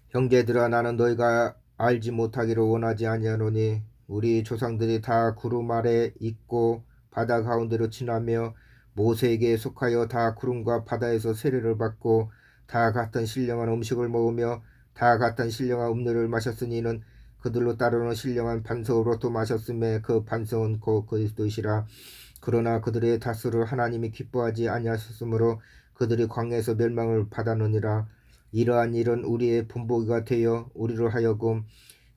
형제들아 나는 너희가 알지 못하기를 원하지 아니하노니 우리 조상들이 다 구름 아래 있고 바다 가운데로 지나며 모세에게 속하여 다 구름과 바다에서 세례를 받고 다 같은 신령한 음식을 먹으며 다 같은 신령한 음료를 마셨으니 이는 그들로 따르는 신령한 반석으로부터 마셨음에 그 반석은 곧 그리스도시라. 그러나 그들의 다수를 하나님이 기뻐하지 아니하셨으므로 그들이 광야에서 멸망을 받았느니라. 이러한 일은 우리의 본보기가 되어 우리로 하여금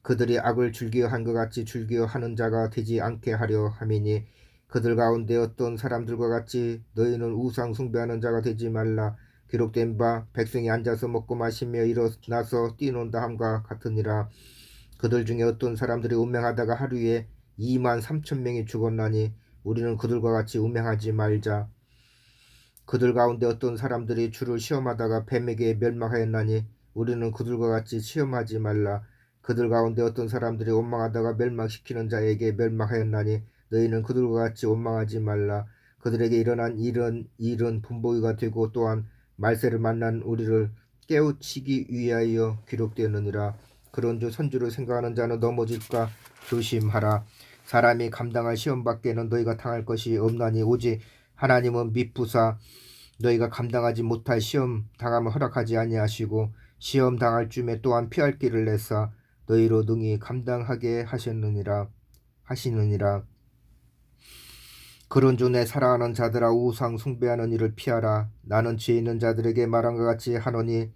그들이 악을 즐겨 한 것 같이 즐겨 하는 자가 되지 않게 하려 함이니 그들 가운데 어떤 사람들과 같이 너희는 우상 숭배하는 자가 되지 말라. 기록된 바 백성이 앉아서 먹고 마시며 일어나서 뛰논다 함과 같으니라. 그들 중에 어떤 사람들이 운명하다가 하루에 23,000명이 죽었나니 우리는 그들과 같이 운명하지 말자. 그들 가운데 어떤 사람들이 주를 시험하다가 뱀에게 멸망하였나니 우리는 그들과 같이 시험하지 말라. 그들 가운데 어떤 사람들이 원망하다가 멸망시키는 자에게 멸망하였나니 너희는 그들과 같이 원망하지 말라. 그들에게 일어난 일은 분보기가 되고 또한 말세를 만난 우리를 깨우치기 위하여 기록되느니라. 그런즉 선주를 생각하는 자는 넘어질까 조심하라. 사람이 감당할 시험밖에는 너희가 당할 것이 없나니 오직 하나님은 미쁘사 너희가 감당하지 못할 시험 당함을 허락하지 아니하시고 시험 당할 쯤에 또한 피할 길을 내사 너희로 능히 감당하게 하시느니라. 그런즉 내 사랑하는 자들아 우상 숭배하는 일을 피하라. 나는 죄 있는 자들에게 말한 것 같이 하노니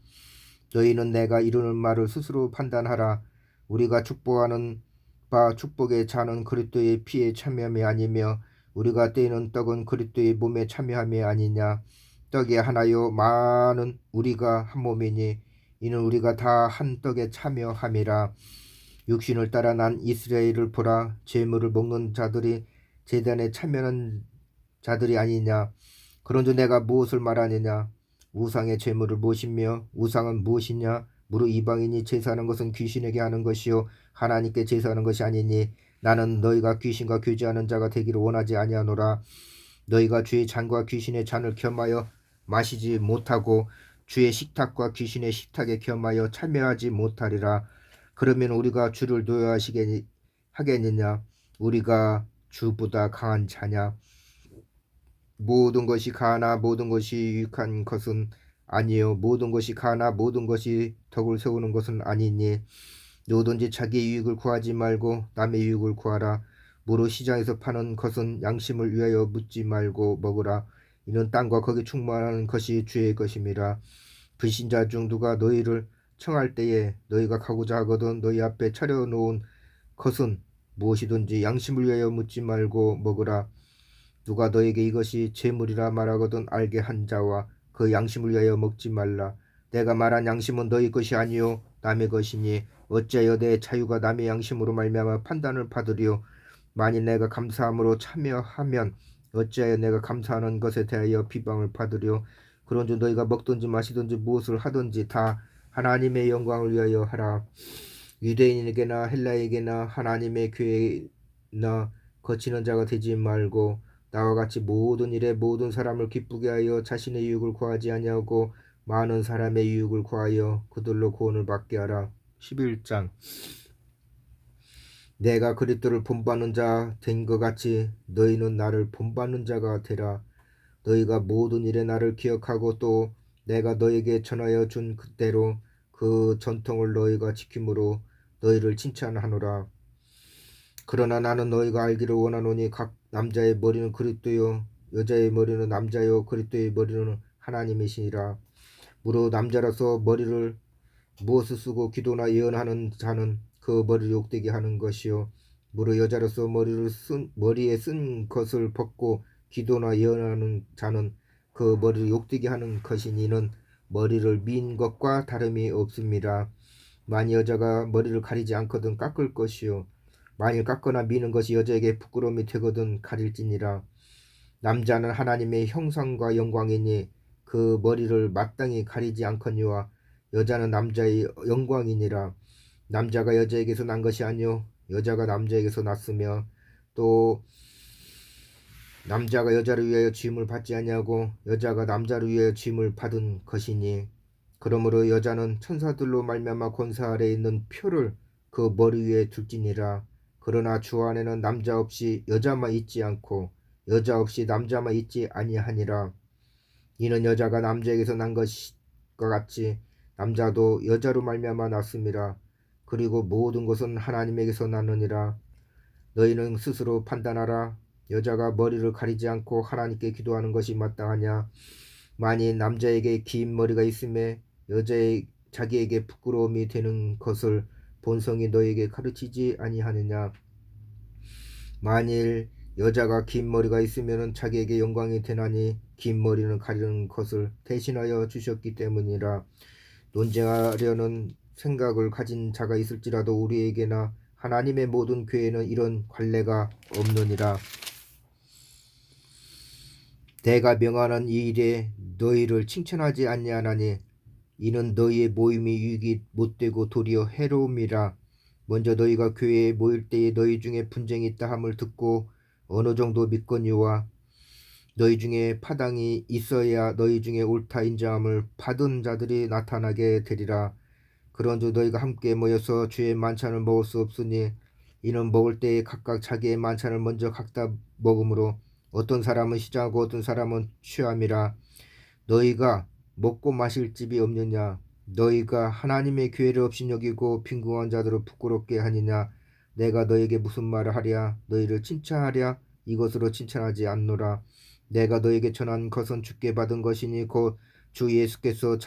너희는 내가 이루는 말을 스스로 판단하라. 우리가 축복하는 바 축복에 자는 그리스도의 피에 참여함이 아니며 우리가 떼는 떡은 그리스도의 몸에 참여함이 아니냐. 떡이 하나요 많은 우리가 한 몸이니 이는 우리가 다 한 떡에 참여함이라. 육신을 따라 난 이스라엘을 보라. 제물을 먹는 자들이 제단에 참여하는 자들이 아니냐. 그런즉 내가 무엇을 말하느냐. 우상의 제물을 무엇이며 우상은 무엇이냐. 무릇 이방인이 제사하는 것은 귀신에게 하는 것이요 하나님께 제사하는 것이 아니니 나는 너희가 귀신과 교제하는 자가 되기를 원하지 아니하노라. 너희가 주의 잔과 귀신의 잔을 겸하여 마시지 못하고 주의 식탁과 귀신의 식탁에 겸하여 참여하지 못하리라. 그러면 우리가 주를 노여하겠느냐. 우리가 주보다 강한 자냐. 모든 것이 가하나 모든 것이 유익한 것은 아니요 모든 것이 가하나 모든 것이 덕을 세우는 것은 아니니 누구든지 자기의 유익을 구하지 말고 남의 유익을 구하라. 무릇 시장에서 파는 것은 양심을 위하여 묻지 말고 먹으라. 이는 땅과 거기 충만한 것이 주의 것임이라. 불신자 중 누가 너희를 청할 때에 너희가 가고자 하거든 너희 앞에 차려놓은 것은 무엇이든지 양심을 위하여 묻지 말고 먹으라. 누가 너에게 이것이 재물이라 말하거든 알게 한 자와 그 양심을 위하여 먹지 말라. 내가 말한 양심은 너희 것이 아니요 남의 것이니 어찌하여 내 자유가 남의 양심으로 말미암아 판단을 받으리요. 만일 내가 감사함으로 참여하면 어찌하여 내가 감사하는 것에 대하여 비방을 받으리요. 그런즉 너희가 먹든지 마시든지 무엇을 하든지 다 하나님의 영광을 위하여 하라. 유대인에게나 헬라에게나 하나님의 교회나 거치는 자가 되지 말고 나와 같이 모든 일에 모든 사람을 기쁘게 하여 자신의 유익을 구하지 아니하고 많은 사람의 유익을 구하여 그들로 구원을 받게 하라. 11장. 내가 그리스도를 본받는 자 된 것 같이 너희는 나를 본받는 자가 되라. 너희가 모든 일에 나를 기억하고 또 내가 너에게 전하여 준 그대로 그 전통을 너희가 지킴으로 너희를 칭찬하노라. 그러나 나는 너희가 알기를 원하노니 각 남자의 머리는 그리스도요 여자의 머리는 남자요 그리스도의 머리는 하나님이시니라. 무릇 남자라서 머리를 무엇을 쓰고 기도나 예언하는 자는 그 머리를 욕되게 하는 것이요 무릇 여자로서 머리에 쓴 것을 벗고 기도나 예언하는 자는 그 머리를 욕되게 하는 것이니 이는 머리를 민 것과 다름이 없습니다. 만일 여자가 머리를 가리지 않거든 깎을 것이요 만일 깎거나 미는 것이 여자에게 부끄러움이 되거든 가릴지니라. 남자는 하나님의 형상과 영광이니 그 머리를 마땅히 가리지 않거니와 여자는 남자의 영광이니라. 남자가 여자에게서 난 것이 아니요 여자가 남자에게서 났으며 또 남자가 여자를 위하여 지음을 받지 아니하고 여자가 남자를 위하여 지음을 받은 것이니 그러므로 여자는 천사들로 말미암아 권세 아래에 있는 표를 그 머리 위에 둘지니라. 그러나 주 안에는 남자 없이 여자만 있지 않고 여자 없이 남자만 있지 아니하니라. 이는 여자가 남자에게서 난 것과 같이 남자도 여자로 말미암아 났음이라. 그리고 모든 것은 하나님에게서 나느니라. 너희는 스스로 판단하라. 여자가 머리를 가리지 않고 하나님께 기도하는 것이 마땅하냐. 만일 남자에게 긴 머리가 있음에 자기에게 부끄러움이 되는 것을 본성이 너에게 가르치지 아니하느냐. 만일 여자가 긴 머리가 있으면 자기에게 영광이 되나니 긴 머리는 가리는 것을 대신하여 주셨기 때문이라. 논쟁하려는 생각을 가진 자가 있을지라도 우리에게나 하나님의 모든 교회에는 이런 관례가 없느니라. 내가 명하는 이 일에 너희를 칭찬하지 아니하나니 이는 너희의 모임이 유익이 못되고 도리어 해로움이라. 먼저 너희가 교회에 모일 때에 너희 중에 분쟁이 있다 함을 듣고 어느 정도 믿거니와 너희 중에 파당이 있어야 너희 중에 옳다 인정함을 받은 자들이 나타나게 되리라. 그런즉 너희가 함께 모여서 주의 만찬을 먹을 수 없으니 이는 먹을 때에 각각 자기의 만찬을 먼저 각자 먹으므로 어떤 사람은 시장하고 어떤 사람은 취함이라. 너희가 먹고 마실 집이 없느냐? 너희가 하나님의 교회를 없이 여기고 빈궁한 자들을 부끄럽게 하느냐? 내가 너에게 무슨 말을 하랴? 너희를 칭찬하랴? 이것으로 칭찬하지 않노라. 내가 너에게 전한 것은 주께 받은 것이니 곧 주 예수께서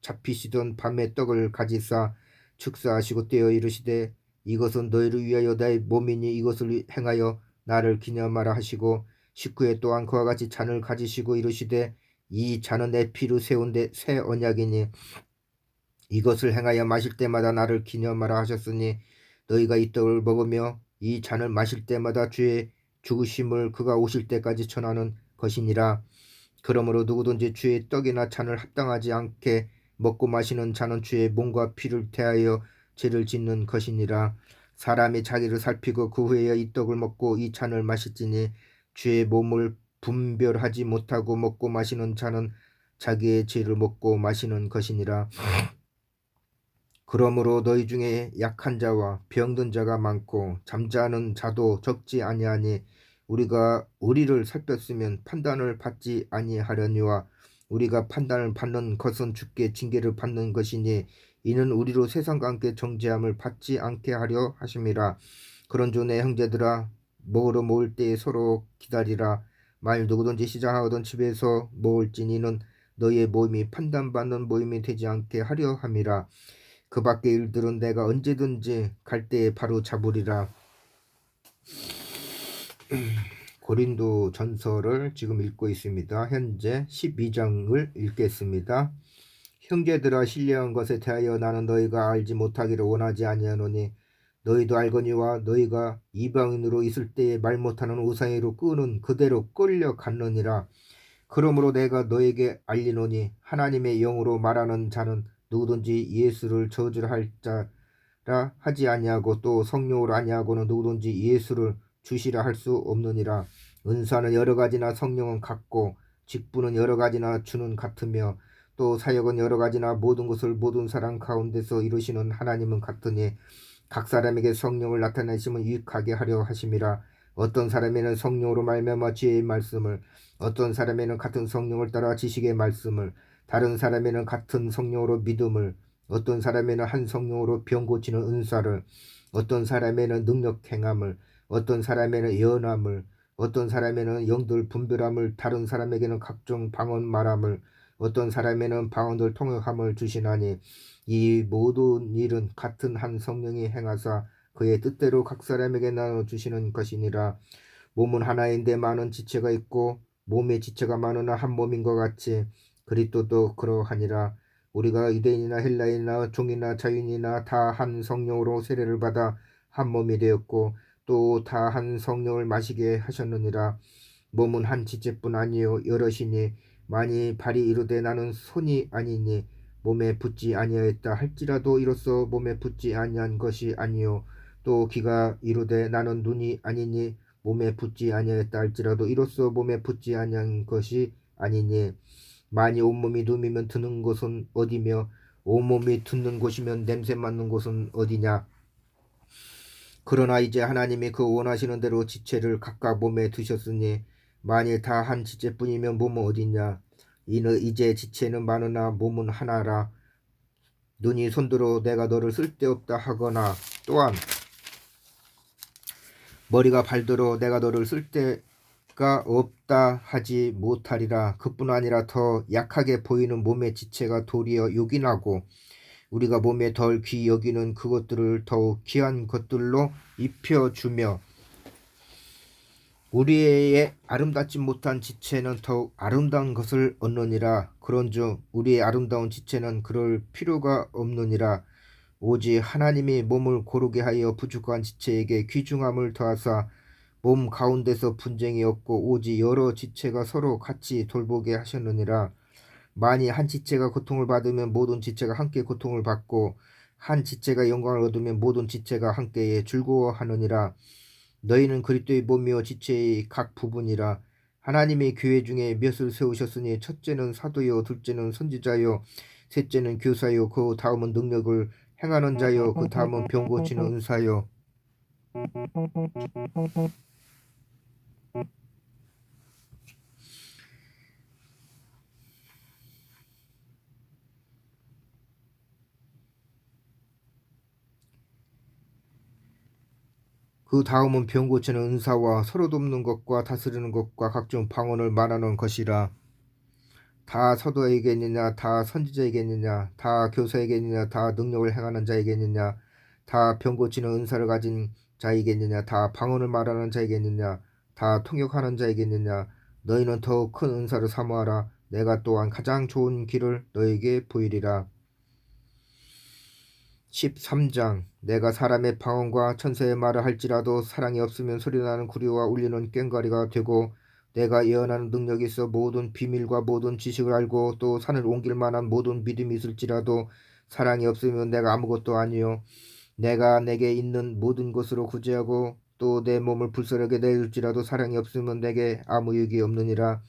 잡히시던 밤에 떡을 가지사 축사하시고 떼어 이르시되 이것은 너희를 위하여 나의 몸이니 이것을 행하여 나를 기념하라 하시고 식후에 또한 그와 같이 잔을 가지시고 이르시되 이 잔은 내 피로 세운 새 언약이니 이것을 행하여 마실 때마다 나를 기념하라 하셨으니 너희가 이 떡을 먹으며 이 잔을 마실 때마다 주의 죽으심을 그가 오실 때까지 전하는 것이니라. 그러므로 누구든지 주의 떡이나 잔을 합당하지 않게 먹고 마시는 자는 주의 몸과 피를 대하여 죄를 짓는 것이니라. 사람이 자기를 살피고 그 후에 이 떡을 먹고 이 잔을 마실지니 주의 몸을 분별하지 못하고 먹고 마시는 자는 자기의 죄를 먹고 마시는 것이니라. 그러므로 너희 중에 약한 자와 병든 자가 많고 잠자는 자도 적지 아니하니 우리가 우리를 살폈으면 판단을 받지 아니하려니와 우리가 판단을 받는 것은 주께 징계를 받는 것이니 이는 우리로 세상과 함께 정죄함을 받지 않게 하려 하심이라. 그런즉 내 형제들아 먹으러 모을 때에 서로 기다리라. 만일 누구든지 시장하거든 집에서 모을지니 이는 너희의 모임이 판단받는 모임이 되지 않게 하려 함이라. 그 밖의 일들은 내가 언제든지 갈 때에 바로 잡으리라. 고린도 전서를 지금 읽고 있습니다. 현재 12장을 읽겠습니다. 형제들아 신뢰한 것에 대하여 나는 너희가 알지 못하기를 원하지 아니하노니 너희도 알거니와 너희가 이방인으로 있을 때에 말 못하는 우상으로 끄는 그대로 끌려갔느니라. 그러므로 내가 너에게 알리노니 하나님의 영으로 말하는 자는 누구든지 예수를 저주할 자라 하지 아니하고 또 성령으로 아니하고는 누구든지 예수를 주시라 할 수 없느니라. 은사는 여러 가지나 성령은 같고 직분은 여러 가지나 주는 같으며 또 사역은 여러 가지나 모든 것을 모든 사람 가운데서 이루시는 하나님은 같으니 각 사람에게 성령을 나타내심은 유익하게 하려 하심이라. 어떤 사람에는 성령으로 말미암아 지혜의 말씀을, 어떤 사람에는 같은 성령을 따라 지식의 말씀을, 다른 사람에는 같은 성령으로 믿음을, 어떤 사람에는 한 성령으로 병 고치는 은사를, 어떤 사람에는 능력 행함을, 어떤 사람에는 예언함을, 어떤 사람에는 영들 분별함을, 다른 사람에게는 각종 방언 말함을, 어떤 사람에는 방언들 통역함을 주시나니 이 모든 일은 같은 한 성령이 행하사 그의 뜻대로 각 사람에게 나눠주시는 것이니라. 몸은 하나인데 많은 지체가 있고 몸의 지체가 많으나 한 몸인 것 같이 그리스도도 그러하니라. 우리가 유대인이나 헬라인이나 종이나 자유인이나 다 한 성령으로 세례를 받아 한 몸이 되었고 또 다 한 성령을 마시게 하셨느니라. 몸은 한 지체뿐 아니요 여럿이니 만일 발이 이르되 나는 손이 아니니 몸에 붙지 아니하였다 할지라도 이로써 몸에 붙지 아니한 것이 아니요 또 귀가 이르되 나는 눈이 아니니 몸에 붙지 아니하였다 할지라도 이로써 몸에 붙지 아니한 것이 아니니 만일 온몸이 눈이면 드는 곳은 어디며 온몸이 듣는 곳이면 냄새 맡는 곳은 어디냐. 그러나 이제 하나님이 그 원하시는 대로 지체를 각각 몸에 두셨으니 만일 다 한 지체뿐이면 몸은 어디냐. 이는 이제 지체는 많으나 몸은 하나라. 눈이 손들어 내가 너를 쓸데없다 하거나 또한 머리가 발들어 내가 너를 쓸데가 없다 하지 못하리라. 그뿐 아니라 더 약하게 보이는 몸의 지체가 도리어 요긴하고 우리가 몸에 덜 귀히 여기는 그것들을 더욱 귀한 것들로 입혀주며 우리의 아름답지 못한 지체는 더욱 아름다운 것을 얻느니라. 그런즉 우리의 아름다운 지체는 그럴 필요가 없느니라. 오직 하나님이 몸을 고르게 하여 부족한 지체에게 귀중함을 더하사 몸 가운데서 분쟁이 없고 오직 여러 지체가 서로 같이 돌보게 하셨느니라. 만일 한 지체가 고통을 받으면 모든 지체가 함께 고통을 받고 한 지체가 영광을 얻으면 모든 지체가 함께 즐거워하느니라. 너희는 그리스도의 몸이요 지체의 각 부분이라. 하나님의 교회 중에 몇을 세우셨으니 첫째는 사도요, 둘째는 선지자요, 셋째는 교사요, 그 다음은 능력을 행하는 자요, 그 다음은 병 고치는 은사요. 그 다음은 병 고치는 은사와 서로 돕는 것과 다스리는 것과 각종 방언을 말하는 것이라. 다 사도에게느냐, 다 선지자에게느냐, 다 교사에게느냐, 다 능력을 행하는 자에게느냐, 다 병 고치는 은사를 가진 자에게느냐, 다 방언을 말하는 자에게느냐, 다 통역하는 자에게느냐. 너희는 더 큰 은사를 사모하라. 내가 또한 가장 좋은 길을 너에게 보이리라. 13장. 내가 사람의 방언과 천사의 말을 할지라도 사랑이 없으면 소리나는 구리와 울리는 꽹과리가 되고, 내가 예언하는 능력이 있어 모든 비밀과 모든 지식을 알고 또 산을 옮길 만한 모든 믿음이 있을지라도 사랑이 없으면 내가 아무것도 아니요. 내가 내게 있는 모든 것으로 구제하고 또 내 몸을 불사르게 내줄지라도 사랑이 없으면 내게 아무 유익이 없느니라.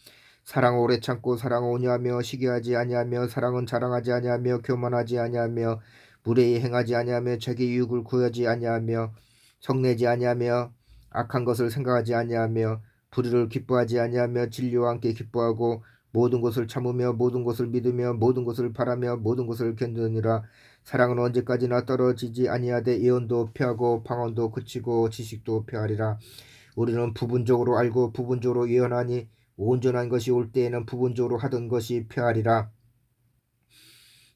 사랑은 오래 참고 사랑은 온유하며 시기하지 아니하며 사랑은 자랑하지 아니하며 교만하지 아니하며 무례히 행하지 아니하며 자기 유익을 구하지 아니하며 성내지 아니하며 악한 것을 생각하지 아니하며 불의를 기뻐하지 아니하며 진리와 함께 기뻐하고 모든 것을 참으며 모든 것을 믿으며 모든 것을 바라며 모든 것을 견디느니라. 사랑은 언제까지나 떨어지지 아니하되 예언도 폐하고 방언도 그치고 지식도 폐하리라. 우리는 부분적으로 알고 부분적으로 예언하니 온전한 것이 올 때에는 부분적으로 하던 것이 폐하리라.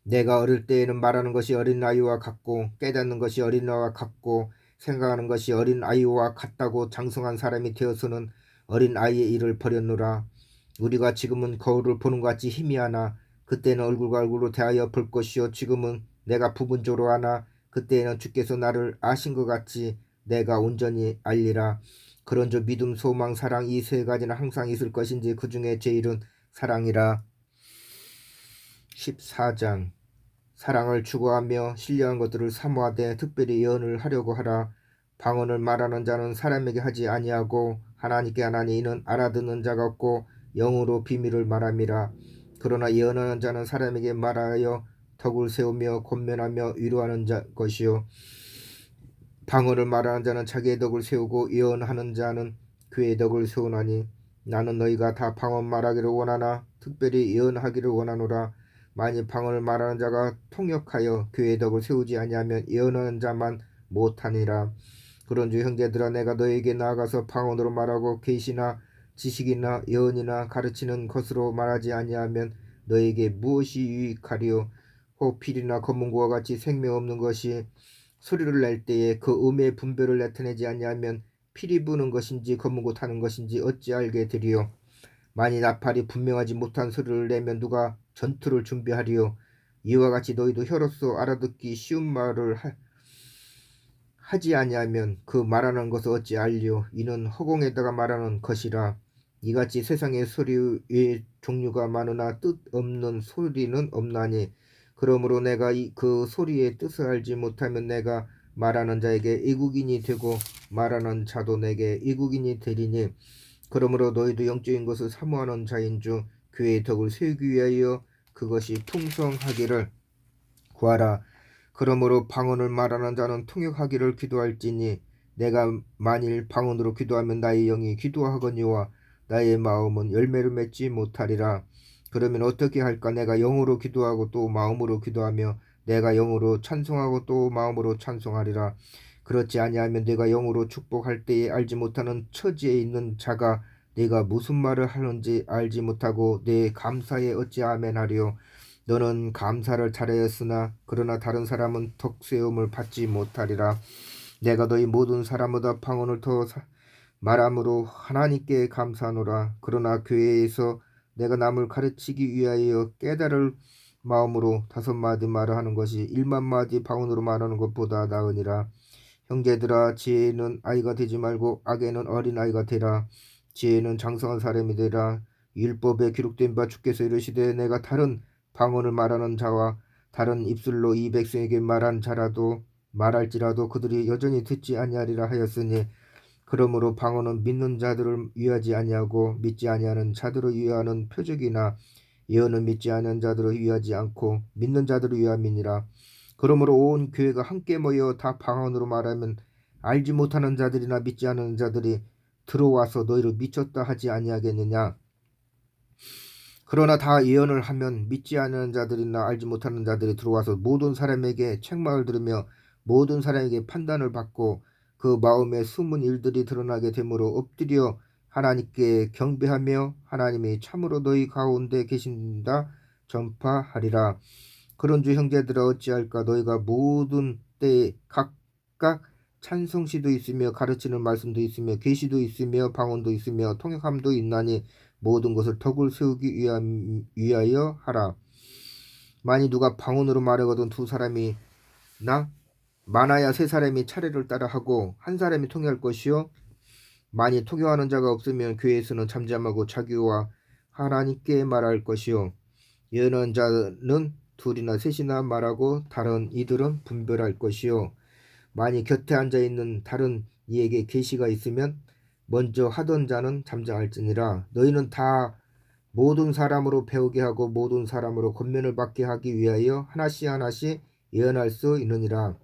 내가 어릴 때에는 말하는 것이 어린아이와 같고 깨닫는 것이 어린아이와 같고 생각하는 것이 어린아이와 같다고 장성한 사람이 되어서는 어린아이의 일을 버렸노라. 우리가 지금은 거울을 보는 것 같이 희미하나 그때는 얼굴과 얼굴로 대하여 볼 것이요 지금은 내가 부분적으로 하나 그때에는 주께서 나를 아신 것 같이 내가 온전히 알리라. 그런즉 믿음, 소망, 사랑 이 세 가지는 항상 있을 것인지 그 중에 제일은 사랑이라. 14장. 사랑을 추구하며 신령한 것들을 사모하되 특별히 예언을 하려고 하라. 방언을 말하는 자는 사람에게 하지 아니하고 하나님께 하나니 이는 알아듣는 자가 없고 영으로 비밀을 말함이라. 그러나 예언하는 자는 사람에게 말하여 덕을 세우며 권면하며 위로하는 것이요 방언을 말하는 자는 자기의 덕을 세우고 예언하는 자는 그의 덕을 세우나니 나는 너희가 다 방언 말하기를 원하나 특별히 예언하기를 원하노라. 만일 방언을 말하는 자가 통역하여 그의 덕을 세우지 아니하면 예언하는 자만 못하니라. 그런즉 형제들아 내가 너희에게 나아가서 방언으로 말하고 계시나 지식이나 예언이나 가르치는 것으로 말하지 아니하면 너희에게 무엇이 유익하리요. 혹 필이나 검은고와 같이 생명 없는 것이 소리를 낼 때에 그 음의 분별을 나타내지 아니하면 필이 부는 것인지 검은고 타는 것인지 어찌 알게 되리요. 만일 나팔이 분명하지 못한 소리를 내면 누가 전투를 준비하리요. 이와 같이 너희도 혀로서 알아듣기 쉬운 말을 하지 아니하면 그 말하는 것을 어찌 알리요. 이는 허공에다가 말하는 것이라. 이같이 세상의 소리의 종류가 많으나 뜻없는 소리는 없나니 그러므로 내가 그 소리의 뜻을 알지 못하면 내가 말하는 자에게 이국인이 되고 말하는 자도 내게 이국인이 되리니 그러므로 너희도 영적인 것을 사모하는 자인 중 교회의 덕을 세우기 위하여 그것이 풍성하기를 구하라. 그러므로 방언을 말하는 자는 통역하기를 기도할지니 내가 만일 방언으로 기도하면 나의 영이 기도하거니와 나의 마음은 열매를 맺지 못하리라. 그러면 어떻게 할까? 내가 영으로 기도하고 또 마음으로 기도하며 내가 영으로 찬송하고 또 마음으로 찬송하리라. 그렇지 아니하면 내가 영으로 축복할 때에 알지 못하는 처지에 있는 자가 내가 무슨 말을 하는지 알지 못하고 내 감사에 어찌 아멘하리요. 너는 감사를 잘하였으나 그러나 다른 사람은 덕세움을 받지 못하리라. 내가 너희 모든 사람보다 방언을 더 말함으로 하나님께 감사하노라. 그러나 교회에서 내가 남을 가르치기 위하여 깨달을 마음으로 5마디 말을 하는 것이 1만 마디 방언으로 말하는 것보다 나으니라. 형제들아, 지혜는 아이가 되지 말고 악에는 어린아이가 되라. 지혜는 장성한 사람이 되라. 율법에 기록된 바 주께서 이르시되 내가 다른 방언을 말하는 자와 다른 입술로 이 백성에게 말한 자라도 말할지라도 그들이 여전히 듣지 아니하리라 하였으니, 그러므로 방언은 믿는 자들을 위하지 아니하고 믿지 아니하는 자들을 위하는 표적이나 예언은 믿지 아니하는 자들을 위하지 않고 믿는 자들을 위함이니라. 그러므로 온 교회가 함께 모여 다 방언으로 말하면 알지 못하는 자들이나 믿지 않는 자들이 들어와서 너희를 미쳤다 하지 아니하겠느냐. 그러나 다 예언을 하면 믿지 않는 자들이나 알지 못하는 자들이 들어와서 모든 사람에게 책망을 들으며 모든 사람에게 판단을 받고 그 마음에 숨은 일들이 드러나게 되므로 엎드려 하나님께 경배하며 하나님이 참으로 너희 가운데 계신다 전파하리라. 그런즉 형제들아, 어찌할까? 너희가 모든 때에 각각 찬송시도 있으며 가르치는 말씀도 있으며 계시도 있으며 방언도 있으며 통역함도 있나니 모든 것을 덕을 세우기 위하여 하라. 만일 누가 방언으로 말하거든 두 사람이 나 많아야 세 사람이 차례를 따라 하고 한 사람이 통역할 것이요, 만일 통역하는 자가 없으면 교회에서는 잠잠하고 자기와 하나님께 말할 것이요, 예언하는 자는 둘이나 셋이나 말하고 다른 이들은 분별할 것이요, 만일 곁에 앉아있는 다른 이에게 계시가 있으면 먼저 하던 자는 잠잠할지니라. 너희는 다 모든 사람으로 배우게 하고 모든 사람으로 권면을 받게 하기 위하여 하나씩 하나씩 예언할 수 있느니라.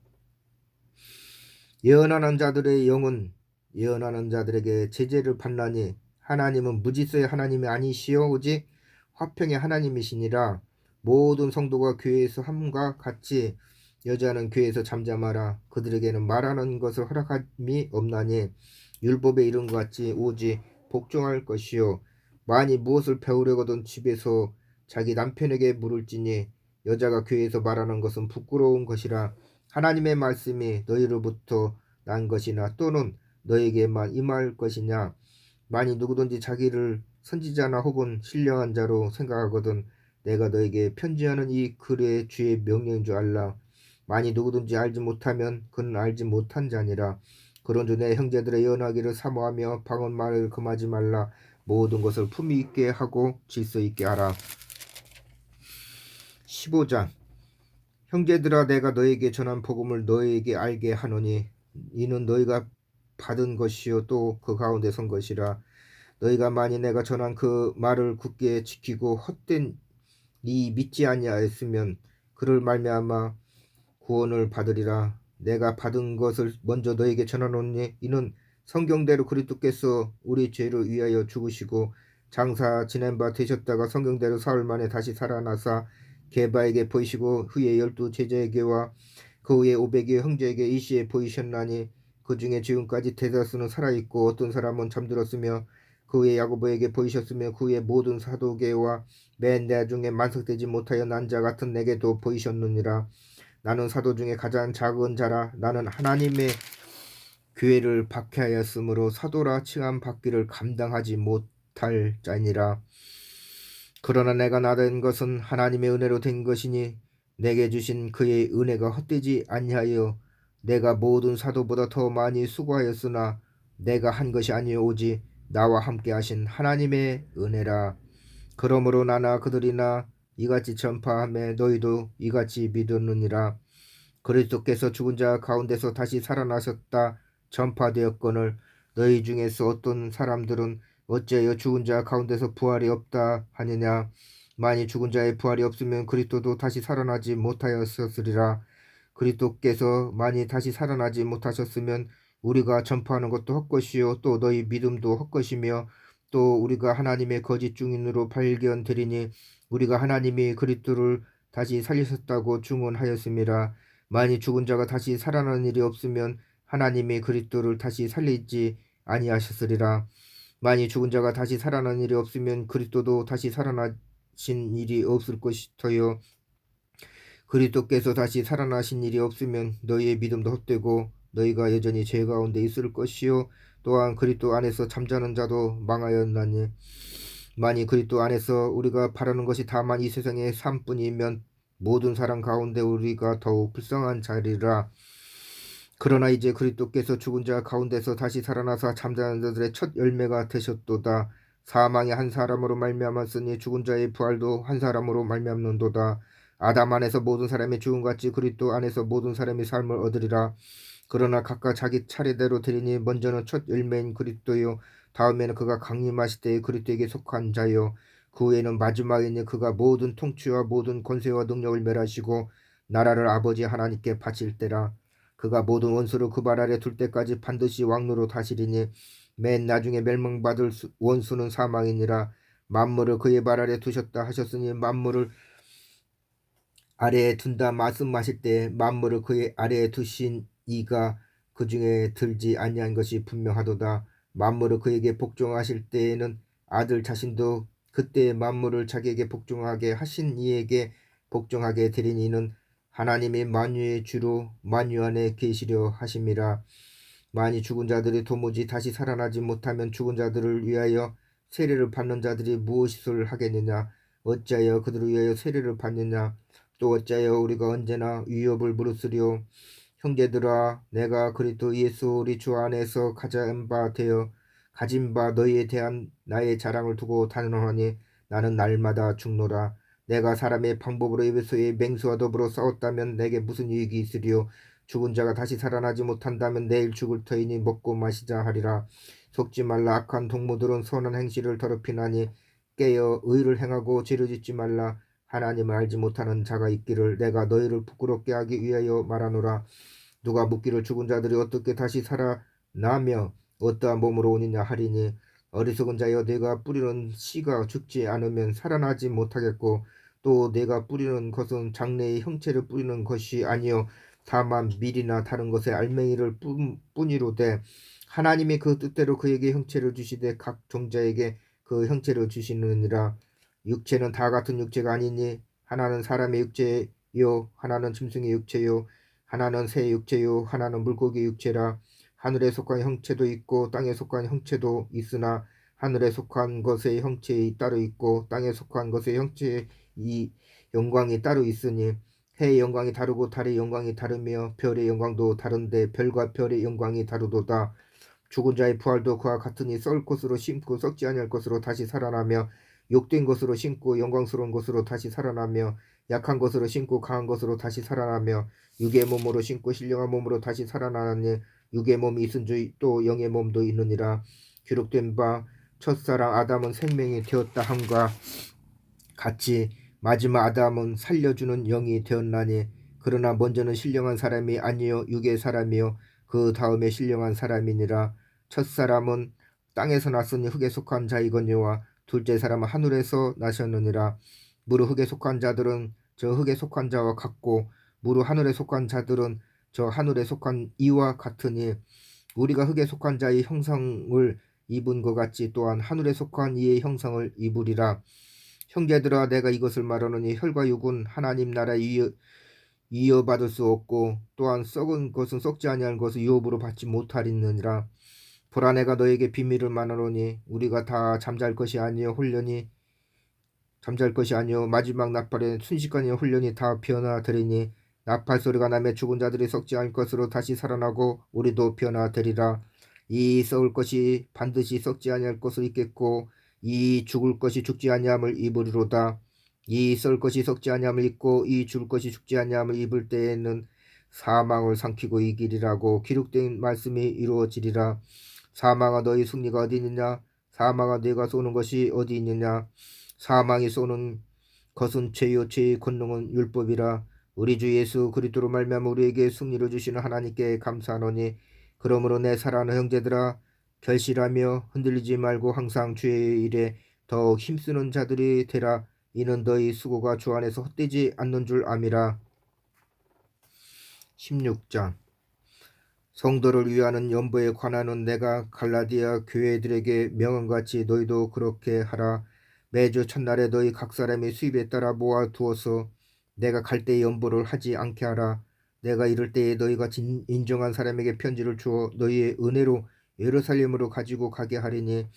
예언하는 자들의 영은 예언하는 자들에게 제재를 받나니 하나님은 무질서의 하나님이 아니시오 오직 화평의 하나님이시니라. 모든 성도가 교회에서 함과 같이 여자는 교회에서 잠잠하라. 그들에게는 말하는 것을 허락함이 없나니 율법에 이른 것 같이 오직 복종할 것이요, 만일 무엇을 배우려거든 집에서 자기 남편에게 물을지니 여자가 교회에서 말하는 것은 부끄러운 것이라. 하나님의 말씀이 너희로부터 난 것이나 또는 너에게만 임할 것이냐. 만일 누구든지 자기를 선지자나 혹은 신령한 자로 생각하거든 내가 너에게 편지하는 이 글의 주의 명령인 줄 알라. 만일 누구든지 알지 못하면 그는 알지 못한 자니라. 그런즉 내 형제들의 예언하기를 사모하며 방언 말을 금하지 말라. 모든 것을 품위 있게 하고 질서 있게 하라. 15장. 형제들아, 내가 너에게 전한 복음을 너에게 알게 하노니 이는 너희가 받은 것이요 또 그 가운데 선 것이라. 너희가 만일 내가 전한 그 말을 굳게 지키고 헛된 이 믿지 아니하였으면 그를 말미암아 구원을 받으리라. 내가 받은 것을 먼저 너에게 전하노니 이는 성경대로 그리스도께서 우리 죄를 위하여 죽으시고 장사 지낸 바 되셨다가 성경대로 사흘 만에 다시 살아나사 게바에게 보이시고 후에 12 제자에게와 그 후에 500여 형제에게 일시에 보이셨나니 그 중에 지금까지 대다수는 살아있고 어떤 사람은 잠들었으며 그 후에 야고보에게 보이셨으며 그 후에 모든 사도계와 맨 나중에 만석되지 못하여 난 자 같은 내게도 보이셨느니라. 나는 사도 중에 가장 작은 자라. 나는 하나님의 교회를 박해하였으므로 사도라 칭함 받기를 감당하지 못할 자니라. 그러나 내가 나된 것은 하나님의 은혜로 된 것이니 내게 주신 그의 은혜가 헛되지 아니하여 내가 모든 사도보다 더 많이 수고하였으나 내가 한 것이 아니요 오직 나와 함께 하신 하나님의 은혜라. 그러므로 나나 그들이나 이같이 전파하며 너희도 이같이 믿었느니라. 그리스도께서 죽은 자 가운데서 다시 살아나셨다 전파되었거늘 너희 중에서 어떤 사람들은 어찌하여 죽은 자 가운데서 부활이 없다 하느냐. 만일 죽은 자의 부활이 없으면 그리스도도 다시 살아나지 못하였으리라. 그리스도께서 만일 다시 살아나지 못하셨으면 우리가 전파하는 것도 헛것이요 또 너희 믿음도 헛것이며 또 우리가 하나님의 거짓 증인으로 발견되리니 우리가 하나님이 그리스도를 다시 살리셨다고 증언하였음이라. 만일 죽은 자가 다시 살아나는 일이 없으면 하나님이 그리스도를 다시 살리지 아니하셨으리라. 만일 죽은 자가 다시 살아나는 일이 없으면 그리스도도 다시 살아나신 일이 없을 것이터요. 그리스도께서 다시 살아나신 일이 없으면 너희의 믿음도 헛되고 너희가 여전히 죄 가운데 있을 것이요 또한 그리스도 안에서 잠자는 자도 망하였나니 만일 그리스도 안에서 우리가 바라는 것이 다만 이 세상의 삶뿐이면 모든 사람 가운데 우리가 더욱 불쌍한 자리라. 그러나 이제 그리스도께서 죽은 자 가운데서 다시 살아나사 잠자는 자들의 첫 열매가 되셨도다. 사망이 한 사람으로 말미암았으니 죽은 자의 부활도 한 사람으로 말미암는도다. 아담 안에서 모든 사람이 죽음같이 그리스도 안에서 모든 사람이 삶을 얻으리라. 그러나 각각 자기 차례대로 되리니 먼저는 첫 열매인 그리스도요, 다음에는 그가 강림하실 때의 그리스도에게 속한 자요, 그 후에는 마지막이니 그가 모든 통치와 모든 권세와 능력을 멸하시고 나라를 아버지 하나님께 바칠 때라. 그가 모든 원수를 그 발 아래 둘 때까지 반드시 왕노로 다시리니 맨 나중에 멸망받을 원수는 사망이니라. 만물을 그의 발 아래 두셨다 하셨으니 만물을 아래에 둔다 말씀하실 때 만물을 그의 아래에 두신 이가 그 중에 들지 아니한 것이 분명하도다. 만물을 그에게 복종하실 때에는 아들 자신도 그때 만물을 자기에게 복종하게 하신 이에게 복종하게 되리니 이는 하나님이 만유의 주로 만유 안에 계시려 하심이라. 만일 죽은 자들이 도무지 다시 살아나지 못하면 죽은 자들을 위하여 세례를 받는 자들이 무엇을 하겠느냐? 어찌하여 그들을 위하여 세례를 받느냐? 또 어찌하여 우리가 언제나 위협을 무릅쓰리오? 형제들아, 내가 그리스도 예수 우리 주 안에서 가진 바 너희에 대한 나의 자랑을 두고 단언하니 나는 날마다 죽노라. 내가 사람의 방법으로 에베소의 맹수와 더불어 싸웠다면 내게 무슨 이익이 있으리요? 죽은 자가 다시 살아나지 못한다면 내일 죽을 터이니 먹고 마시자 하리라. 속지 말라. 악한 동무들은 선한 행실을 더럽히나니 깨어 의를 행하고 죄를 짓지 말라. 하나님을 알지 못하는 자가 있기를 내가 너희를 부끄럽게 하기 위하여 말하노라. 누가 묻기를 죽은 자들이 어떻게 다시 살아나며 어떠한 몸으로 오느냐 하리니 어리석은 자여, 내가 뿌리는 씨가 죽지 않으면 살아나지 못하겠고 또 내가 뿌리는 것은 장래의 형체를 뿌리는 것이 아니요 다만 밀이나 다른 것의 알맹이를 뿐이로되 하나님이 그 뜻대로 그에게 형체를 주시되 각 종자에게 그 형체를 주시느니라. 육체는 다 같은 육체가 아니니 하나는 사람의 육체요 하나는 짐승의 육체요 하나는 새 육체요 하나는 물고기 육체라. 하늘에 속한 형체도 있고 땅에 속한 형체도 있으나 하늘에 속한 것의 형체이 따로 있고 땅에 속한 것의 형체의 영광이 따로 있으니 해의 영광이 다르고 달의 영광이 다르며 별의 영광도 다른데 별과 별의 영광이 다르도다. 죽은 자의 부활도 그와 같으니 썩을 것으로 심고 썩지 아니할 것으로 다시 살아나며 욕된 것으로 심고 영광스러운 것으로 다시 살아나며 약한 것으로 심고 강한 것으로 다시 살아나며 육의 몸으로 심고 신령한 몸으로 다시 살아나니 육의 몸이 있은 줄 또 영의 몸도 있느니라. 기록된 바 첫사랑 아담은 생명이 되었다 함과 같이 마지막 아담은 살려주는 영이 되었나니 그러나 먼저는 신령한 사람이 아니요 육의 사람이요 그 다음에 신령한 사람이니라. 첫사람은 땅에서 났으니 흙에 속한 자이거니와 둘째 사람은 하늘에서 나셨느니라. 무릇 흙에 속한 자들은 저 흙에 속한 자와 같고 무릇 하늘에 속한 자들은 저 하늘에 속한 이와 같으니 우리가 흙에 속한 자의 형상을 입은 것 같이 또한 하늘에 속한 이의 형상을 입으리라. 형제들아, 내가 이것을 말하노니 혈과 육은 하나님 나라에 이어받을 수 없고 또한 썩은 것은 썩지 아니할 것을 유업으로 받지 못하리느니라. 보라, 내가 너에게 비밀을 말하노니 우리가 다 잠잘 것이 아니요 마지막 나팔에 순식간에 훈련이 다 변화되리니 나팔 소리가 나며 죽은 자들이 썩지 않을 것으로 다시 살아나고 우리도 변화되리라. 이 썩을 것이 반드시 썩지 아니할 것을 입겠고 이 죽을 것이 죽지 아니함을 입으리로다. 이 썩을 것이 썩지 아니함을 입고 이 죽을 것이 죽지 아니함을 입을 때에는 사망을 삼키고 이기리라고 기록된 말씀이 이루어지리라. 사망아, 너희 승리가 어디 있느냐? 사망아, 네가 쏘는 것이 어디 있느냐? 사망이 쏘는 것은 죄요 죄의 권능은 율법이라. 우리 주 예수 그리스도로 말미암아 우리에게 승리를 주시는 하나님께 감사하노니 그러므로 내 사랑하는 형제들아, 결실하며 흔들리지 말고 항상 주의 일에 더 힘쓰는 자들이 되라. 이는 너희 수고가 주 안에서 헛되지 않는 줄 암이라. 16장 성도를 위하는 연보에 관하는 내가 갈라디아 교회들에게 명함같이 너희도 그렇게 하라. 매주 첫날에 너희 각 사람의 수입에 따라 모아두어서 내가 갈 때에 연보를 하지 않게 하라. 내가 이럴 때에 너희가 인정한 사람에게 편지를 주어 너희의 은혜로 예루살렘으로 가지고 가게 하리니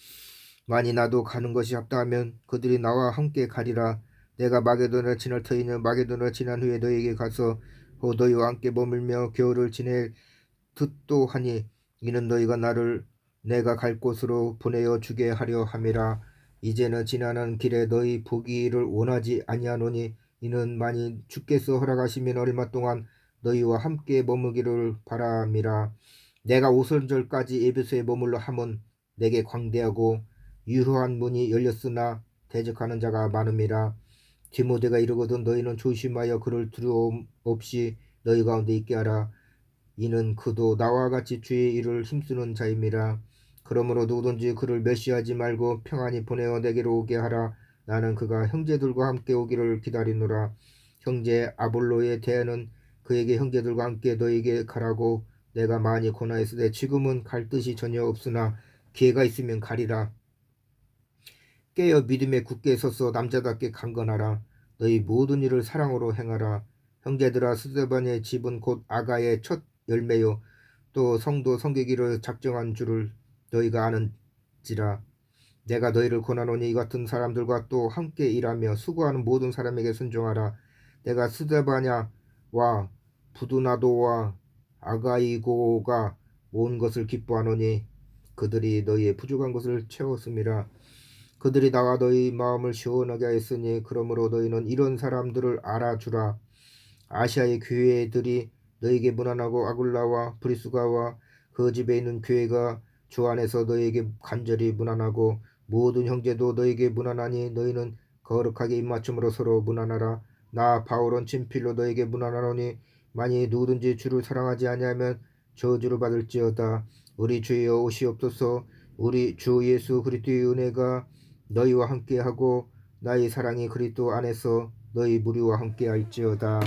만일 나도 가는 것이 합당하면 그들이 나와 함께 가리라. 내가 마게도냐 지날 터이는 마게도냐 지난 후에 너희에게 가서 너희와 함께 머물며 겨울을 지낼 듣도 하니 이는 너희가 나를 내가 갈 곳으로 보내어 주게 하려 함이라. 이제는 지나는 길에 너희 보기를 원하지 아니하노니 이는 만일 주께서 허락하시면 얼마 동안 너희와 함께 머물기를 바람이라. 내가 오순절까지 에베소에 머물러 함은 내게 광대하고 유효한 문이 열렸으나 대적하는 자가 많음이라. 디모데가 이르거든 너희는 조심하여 그를 두려움 없이 너희 가운데 있게 하라. 이는 그도 나와 같이 주의 일을 힘쓰는 자임이라. 그러므로 누구든지 그를 멸시하지 말고 평안히 보내어 내게로 오게 하라. 나는 그가 형제들과 함께 오기를 기다리노라. 형제 아볼로에 대하는 그에게 형제들과 함께 너에게 가라고 내가 많이 권하였으되 지금은 갈 뜻이 전혀 없으나 기회가 있으면 가리라. 깨어 믿음에 굳게 서서 남자답게 강건하라. 너희 모든 일을 사랑으로 행하라. 형제들아 스데반의 집은 곧 아가의 첫 열매요 또 성도 섬기기를 작정한 줄을 너희가 아는지라. 내가 너희를 권하노니 이 같은 사람들과 또 함께 일하며 수고하는 모든 사람에게 순종하라. 내가 스데바냐와 부두나도와 아가이고가 모은 것을 기뻐하노니 그들이 너희의 부족한 것을 채웠음이라. 그들이 나와 너희 마음을 시원하게 하였으니 그러므로 너희는 이런 사람들을 알아주라. 아시아의 교회들이 너에게 문안하고 아굴라와 브리스가와 그 집에 있는 교회가 주 안에서 너에게 간절히 문안하고 모든 형제도 너에게 문안하니 너희는 거룩하게 입맞춤으로 서로 문안하라. 나 바울은 친필로 너에게 문안하노니 만일 누구든지 주를 사랑하지 아니하면 저주를 받을지어다. 우리 주여 오시옵소서. 우리 주 예수 그리스도의 은혜가 너희와 함께하고 나의 사랑이 그리스도 안에서 너희 무리와 함께할지어다.